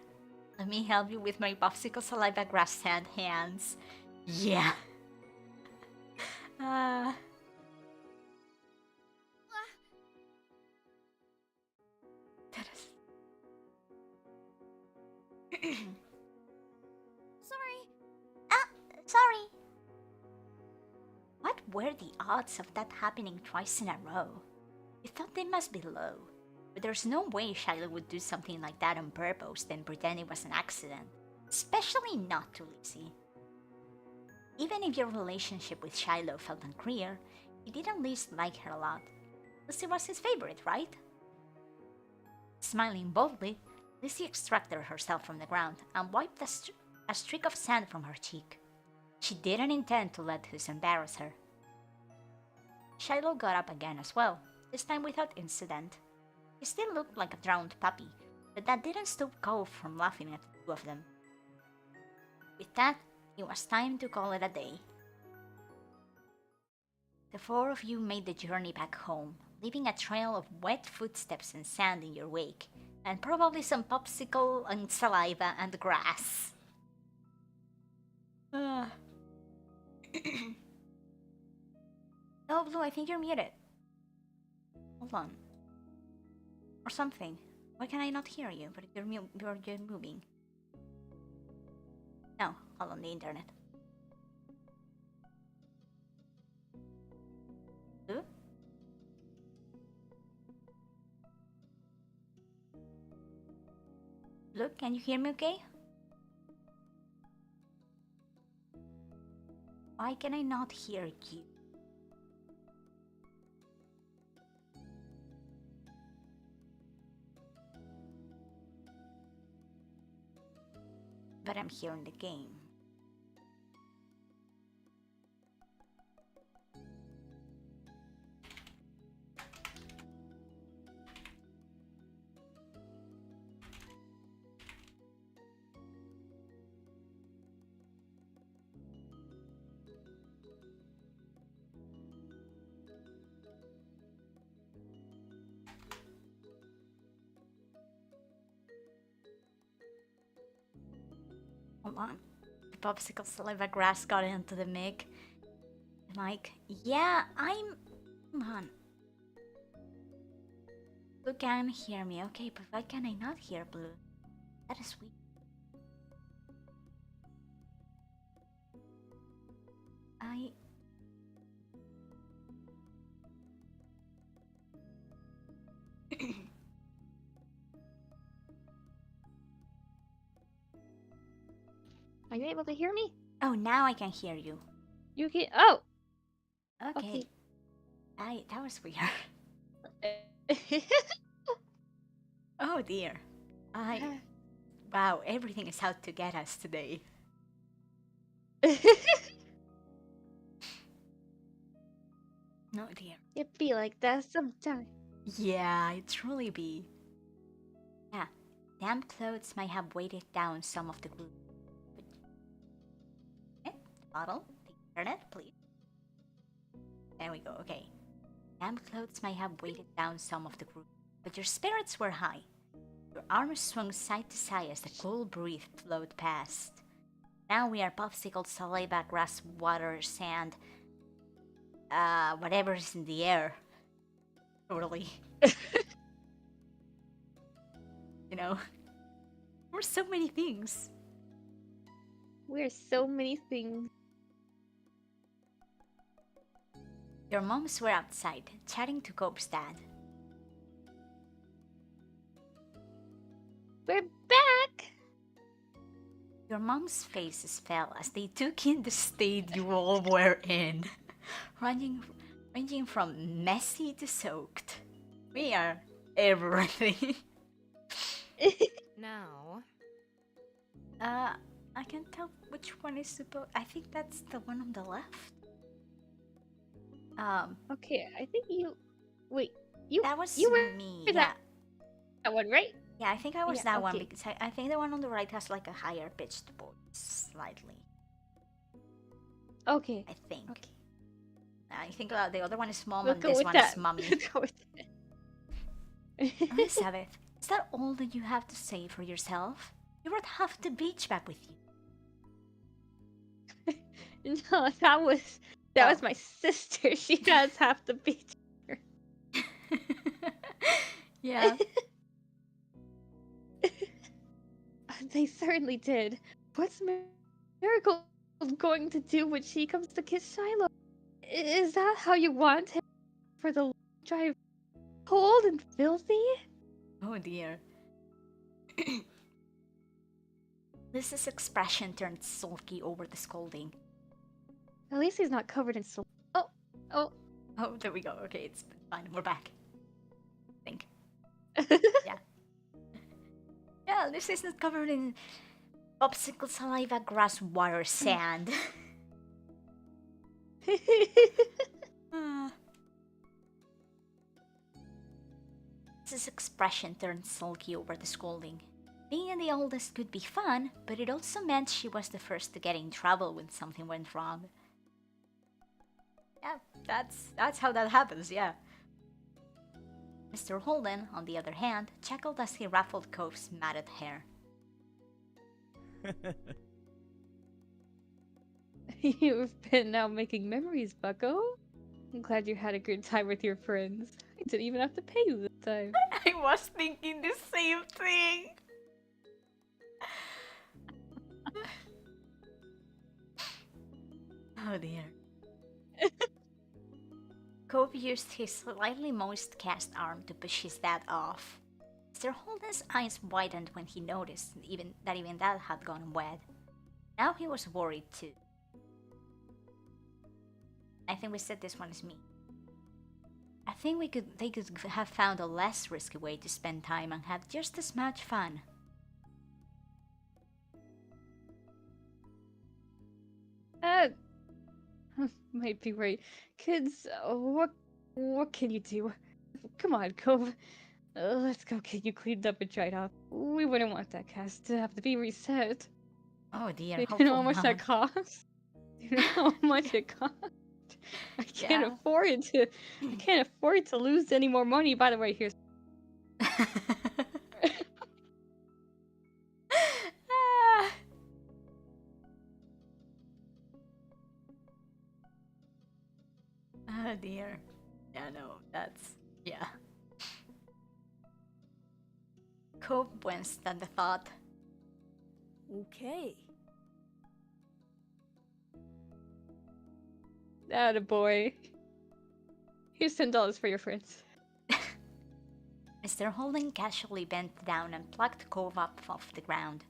Let me help you with my popsicle saliva grass sand hands. Yeah. That is... Sorry. Sorry. What were the odds of that happening twice in a row? You thought they must be low, but there's no way Shiloh would do something like that on purpose then pretend it was an accident, especially not to Lizzie. Even if your relationship with Shiloh felt unclear, you did at least like her a lot. Lizzie was his favorite, right? Smiling boldly, Lizzie extracted herself from the ground and wiped a streak of sand from her cheek. She didn't intend to let this embarrass her. Shiloh got up again as well, this time without incident. He still looked like a drowned puppy, but that didn't stop Cove from laughing at the two of them. With that, it was time to call it a day. The four of you made the journey back home, leaving a trail of wet footsteps and sand in your wake, and probably some popsicle and saliva and grass. Oh, Blue, I think you're muted. Hold on. Or something. Why can I not hear you? But you're moving. No, hold on the internet. Blue? Look, can you hear me okay? Why can I not hear you? But I'm here in the game. Hold on. The popsicle saliva grass got into the mic. Yeah, I'm. Hold on. Blue can hear me. Okay, but why can I not hear Blue? That is weird. Are you able to hear me? Oh, now I can hear you. You can. Oh. Okay. That was weird. Oh dear. Wow, everything is out to get us today. No dear. It be like that sometimes. Yeah, it truly be. Yeah, damp clothes might have weighted down some of the glue. Bottle, the internet, please. There we go, okay. Damp clothes might have weighted down some of the glue, but your spirits were high. Your arms swung side to side as the cool breeze flowed past. Now we are popsicle, saliva, grass, water, sand, whatever is in the air. Totally. You know, we're so many things. We're so many things. Your moms were outside, chatting to Cope's dad. We're back! Your mom's faces fell as they took in the state you all were in, ranging from messy to soaked. We are everything. Now. I can't tell which one is supposed. I think that's the one on the left. Okay, I think you. Wait, you. That was you were me. that- Yeah. That one, right? Yeah, I think I was Yeah, that one okay. because I think the one on the right has like a higher pitched voice, slightly. Okay. I think. Okay. I think the other one is mom We'll and go this with one that. is mommy. We'll go with that. Elizabeth, is that all that you have to say for yourself? You brought half the beach back with you. No, that was my sister. She does have to be. Yeah. They certainly did. What's Miracle going to do when she comes to kiss Shiloh? Is that how you want him for the drive? Cold and filthy? Oh dear. Liz's expression turned sulky over the scolding. At least he's not covered in salt. Oh. Oh, there we go. Okay, it's fine. We're back. I think. Yeah. Yeah, Liz isn't covered in popsicle, saliva, grass, water, sand. Liz's expression turned sulky over the scolding. Being the oldest could be fun, but it also meant she was the first to get in trouble when something went wrong. Yeah, that's how that happens, yeah. Mr. Holden, on the other hand, chuckled as he ruffled Cope's matted hair. You've been out making memories, Bucko. I'm glad you had a good time with your friends. I didn't even have to pay you this time. I was thinking the same thing. Oh dear. Cope used his slightly moist cast arm to push his dad off. Mr. Holden's eyes widened when he noticed even that had gone wet. Now he was worried too. I think we said this one is me. I think they could have found a less risky way to spend time and have just as much fun. Might be right. Kids, what can you do? Come on, Cove. Let's go get you cleaned up and dried off. We wouldn't want that cast to have to be reset. Oh dear, Do you hopefully know how much not. that costs? Do you know how much it costs? I can't afford to. I can't afford to lose any more money. By the way, here's. Oh dear. Yeah, no, that's... yeah. Cope winced at the thought. Okay. Attaboy. Here's $10 for your friends. Mr. Holden casually bent down and plucked Cove up off the ground,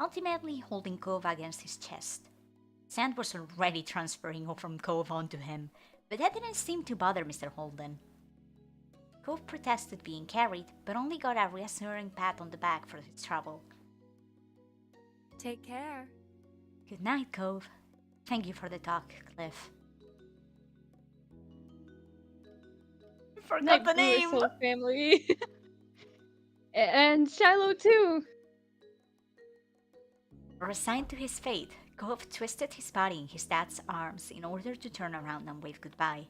ultimately holding Cove against his chest. Sand was already transferring from Cove onto him, but that didn't seem to bother Mr. Holden. Cove protested being carried, but only got a reassuring pat on the back for his trouble. Take care. Good night, Cove. Thank you for the talk, Cliff. I forgot the name! Whole family. And Shiloh, too! Resigned to his fate, Cove twisted his body in his dad's arms in order to turn around and wave goodbye.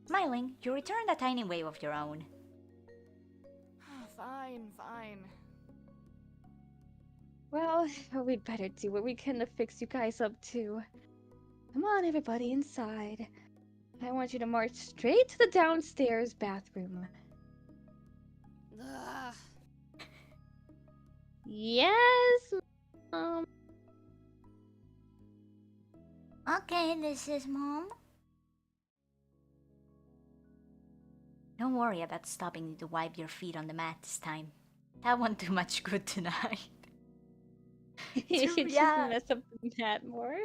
Smiling, you returned a tiny wave of your own. Fine. Well, we'd better do what we can to fix you guys up, too. Come on, everybody, inside. I want you to march straight to the downstairs bathroom. Ugh. Yes, Okay, this is Mom. Don't worry about stopping to wipe your feet on the mat this time. That won't do much good tonight. You should Yeah. just mess up the mat more.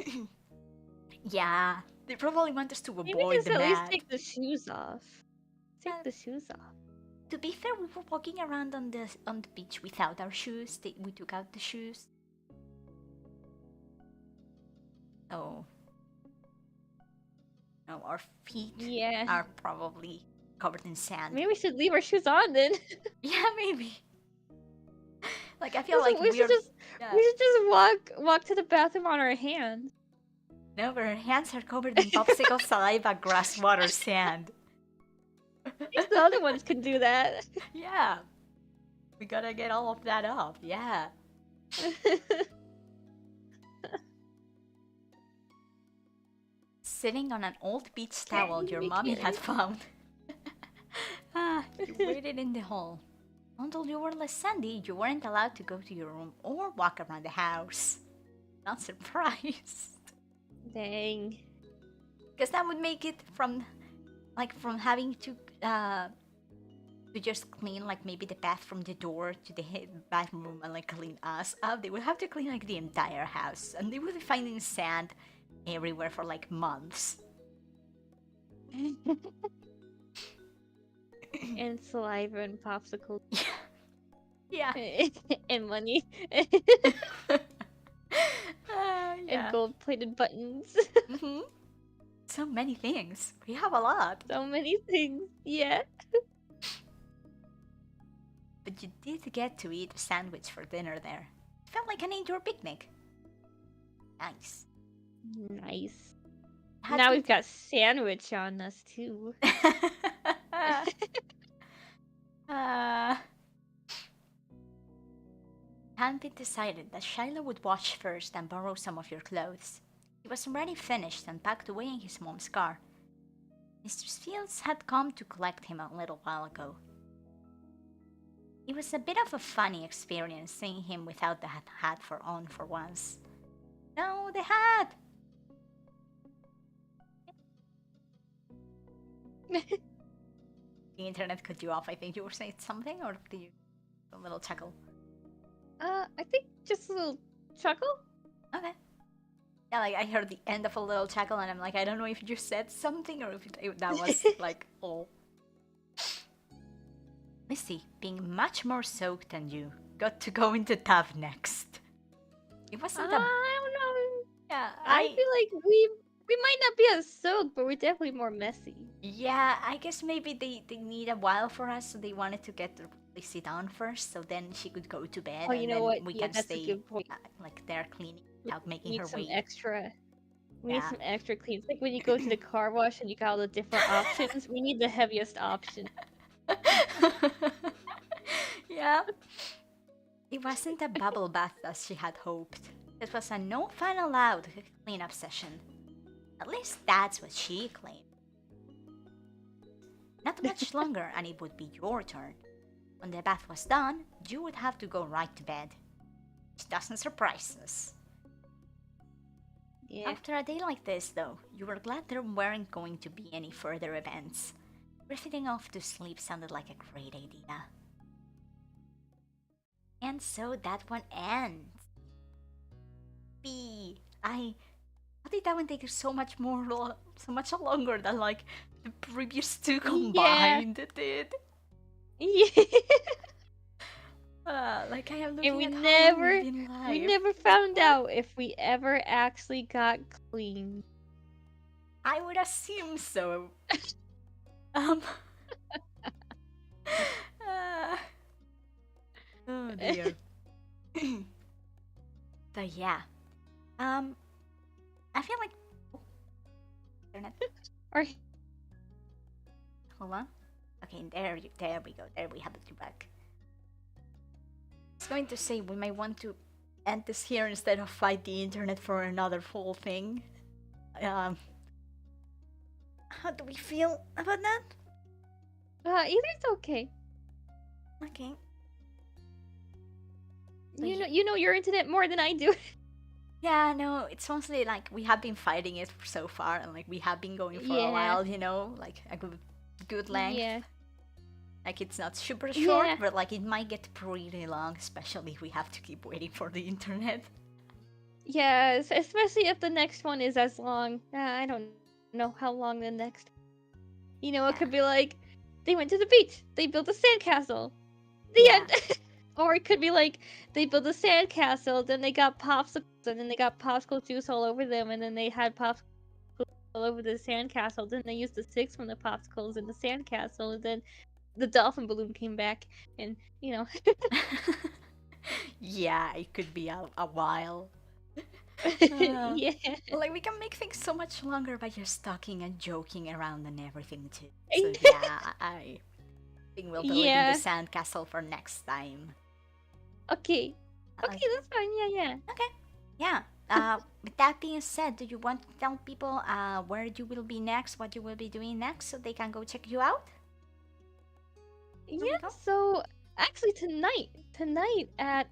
Yeah, they probably want us to Maybe avoid just the at least mat. take the shoes off. Take the shoes off. To be fair, we were walking around on the beach without our shoes. We took out the shoes. Oh. No, our feet Yeah. are probably covered in sand. Maybe we should leave our shoes on then. Yeah, maybe. Like I feel like we should just yeah. we should just walk to the bathroom on our hands. No, but our hands are covered in popsicle saliva, grass, water, sand. At least the other ones can do that. Yeah. We gotta get all of that off. Yeah. Sitting on an old beach towel your mommy had found. You waited in the hall. Until you were less sandy, you weren't allowed to go to your room or walk around the house. Not surprised. Dang. Because that would make it from having to just clean like maybe the path from the door to the bathroom and like clean us up. They would have to clean like the entire house, and they would be finding sand everywhere for like months. And saliva and popsicles. Yeah. And money. Yeah. And gold-plated buttons. Mm-hmm. So many things. We have a lot. So many things. Yeah. But you did get to eat a sandwich for dinner there. It felt like an indoor picnic. Nice. Nice. Had Now to- we've got sandwich on us too. Hadn't it decided that Shiloh would watch first and borrow some of your clothes? He was already finished and packed away in his mom's car. Mr. Fields had come to collect him a little while ago. It was a bit of a funny experience seeing him without the hat on for once. No, the hat! The internet cut you off. I think you were saying something, or did you a little chuckle? I think just a little chuckle. Okay. Yeah, like I heard the end of a little chuckle, and I'm like, I don't know if you said something or if that was like all. Missy, being much more soaked than you, got to go into Tav next. It wasn't a. I don't know. Yeah, I feel like we might not be as soaked, but we're definitely more messy. Yeah, I guess maybe they need a while for us, so they wanted to get Lizzie down first, so then she could go to bed, Oh, and you know then what? we Yeah, can that's a stay good point. like there cleaning without making We her need some wait. extra. We need Yeah. some extra clean. It's like when you go to the car wash and you got all the different options. We need the heaviest option. Yeah. It wasn't a bubble bath as she had hoped. It was a no fun allowed cleanup session. At least that's what she claimed. Not much longer, and it would be your turn. When the bath was done, you would have to go right to bed. Which doesn't surprise us. Yeah. After a day like this, though, you were glad there weren't going to be any further events. Drifting off to sleep sounded like a great idea. And so that one ends. How did that one take so much so much longer than like the previous two combined? It did. Yeah. Like I am looking And we at how long never, we've been we live. never found out if we ever actually got clean. I would assume so. um. Oh dear. But yeah. I feel like. Oh, internet. Or Hold on. Okay, there we go. There we have it back. I was going to say we might want to end this here instead of fight the internet for another full thing. How do we feel about that? either's okay. Okay. You know your internet more than I do. Yeah, no, it's mostly like we have been fighting it so far, and like we have been going for a Yeah. while, you know, like a good length. Yeah. Like it's not super short, Yeah. but like it might get pretty long, especially if we have to keep waiting for the internet. Yes, especially if the next one is as long. I don't know how long the next. You know, it could be like they went to the beach, they built a sandcastle. The Yeah. end. Or it could be like they built a sandcastle, then they got popsicles, and then they got popsicle juice all over them, and then they had popsicles all over the sandcastle. Then they used the sticks from the popsicles in the sandcastle, and then the dolphin balloon came back, and you know. Yeah, it could be a while. Yeah. Like we can make things so much longer by just talking and joking around and everything too. So yeah, I think we'll be leaving Yeah. the sandcastle for next time. Okay. Okay, that's fine. Yeah. Yeah. With that being said, do you want to tell people where you will be next, what you will be doing next, so they can go check you out? Yeah, go. so actually tonight at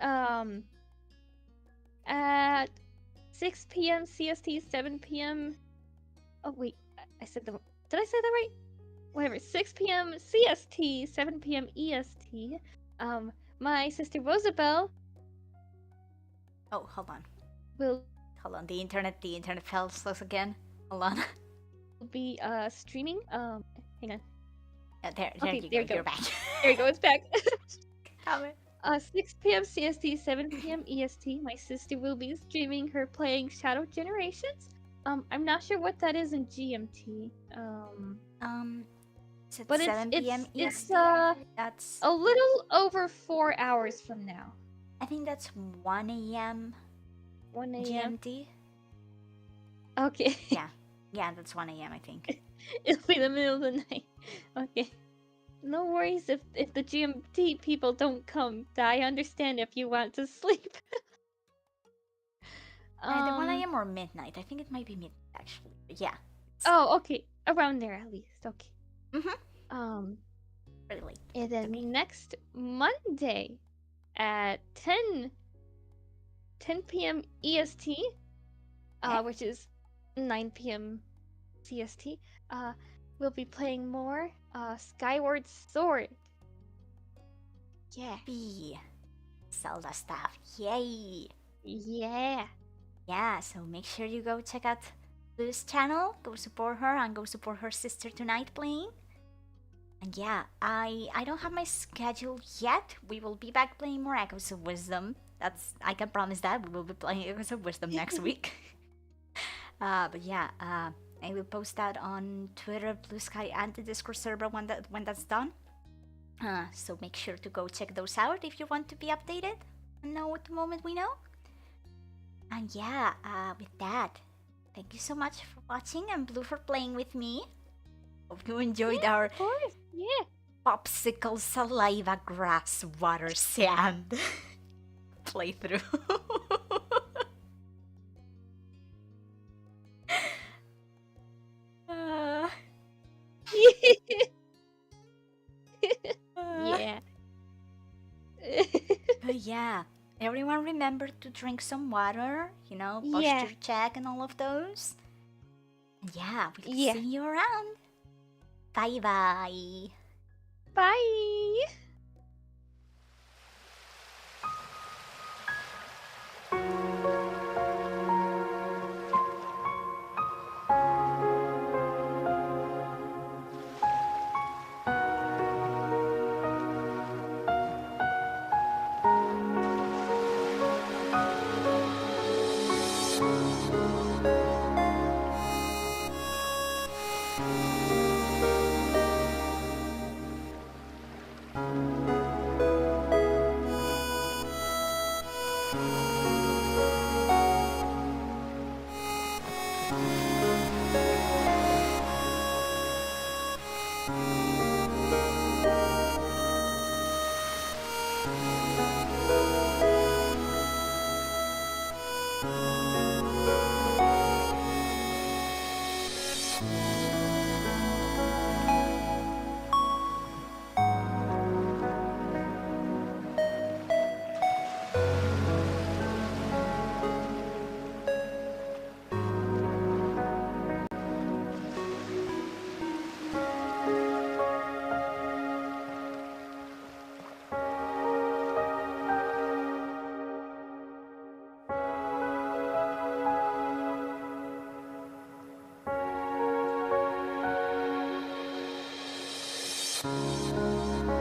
6 p.m. CST, 7 p.m. Oh wait, I said did I say that right? Whatever, 6 p.m. CST, 7 p.m. EST. My sister Rosabelle Oh, hold on. will The internet fell us again. Hold on. be streaming. Hang on. There Okay, you there go. you You're go. back. There you go, it's back. Come 6 p.m. CST, 7 p.m. EST. My sister will be streaming her playing Shadow Generations. I'm not sure what that is in GMT. Is it But 7 p.m. it's EST? That's a little over 4 hours from now. I think that's 1 a.m. 1 a.m. GMT. Okay. Yeah, that's 1 a.m. I think. It'll be the middle of the night. Okay. No worries if the GMT people don't come. I understand if you want to sleep. The 1 a.m. or midnight. I think it might be midnight actually. But yeah. Oh, okay. Around there at least. Okay. Mhm. Pretty late. And then next Monday at 10 p.m. EST, which is 9 p.m. CST, we'll be playing more Skyward Sword. Yeah. B. Zelda stuff. Yay. Yeah. yeah, so make sure you go check out Blue's channel, go support her, and go support her sister tonight playing. And yeah, I don't have my schedule yet. We will be back playing more Echoes of Wisdom. I can promise that we will be playing Echoes of Wisdom next week. But yeah, I will post that on Twitter, Blue Sky, and the Discord server when that's done. So make sure to go check those out if you want to be updated and know what the moment we know. And yeah, with that, thank you so much for watching and Blue for playing with me. Hope you enjoyed our Of course. Yeah. popsicle, saliva, grass, water, sand playthrough. Yeah. But yeah, everyone remember to drink some water, posture Yeah. check and all of those. And yeah, we'll Yeah. see you around. Bye bye. Bye.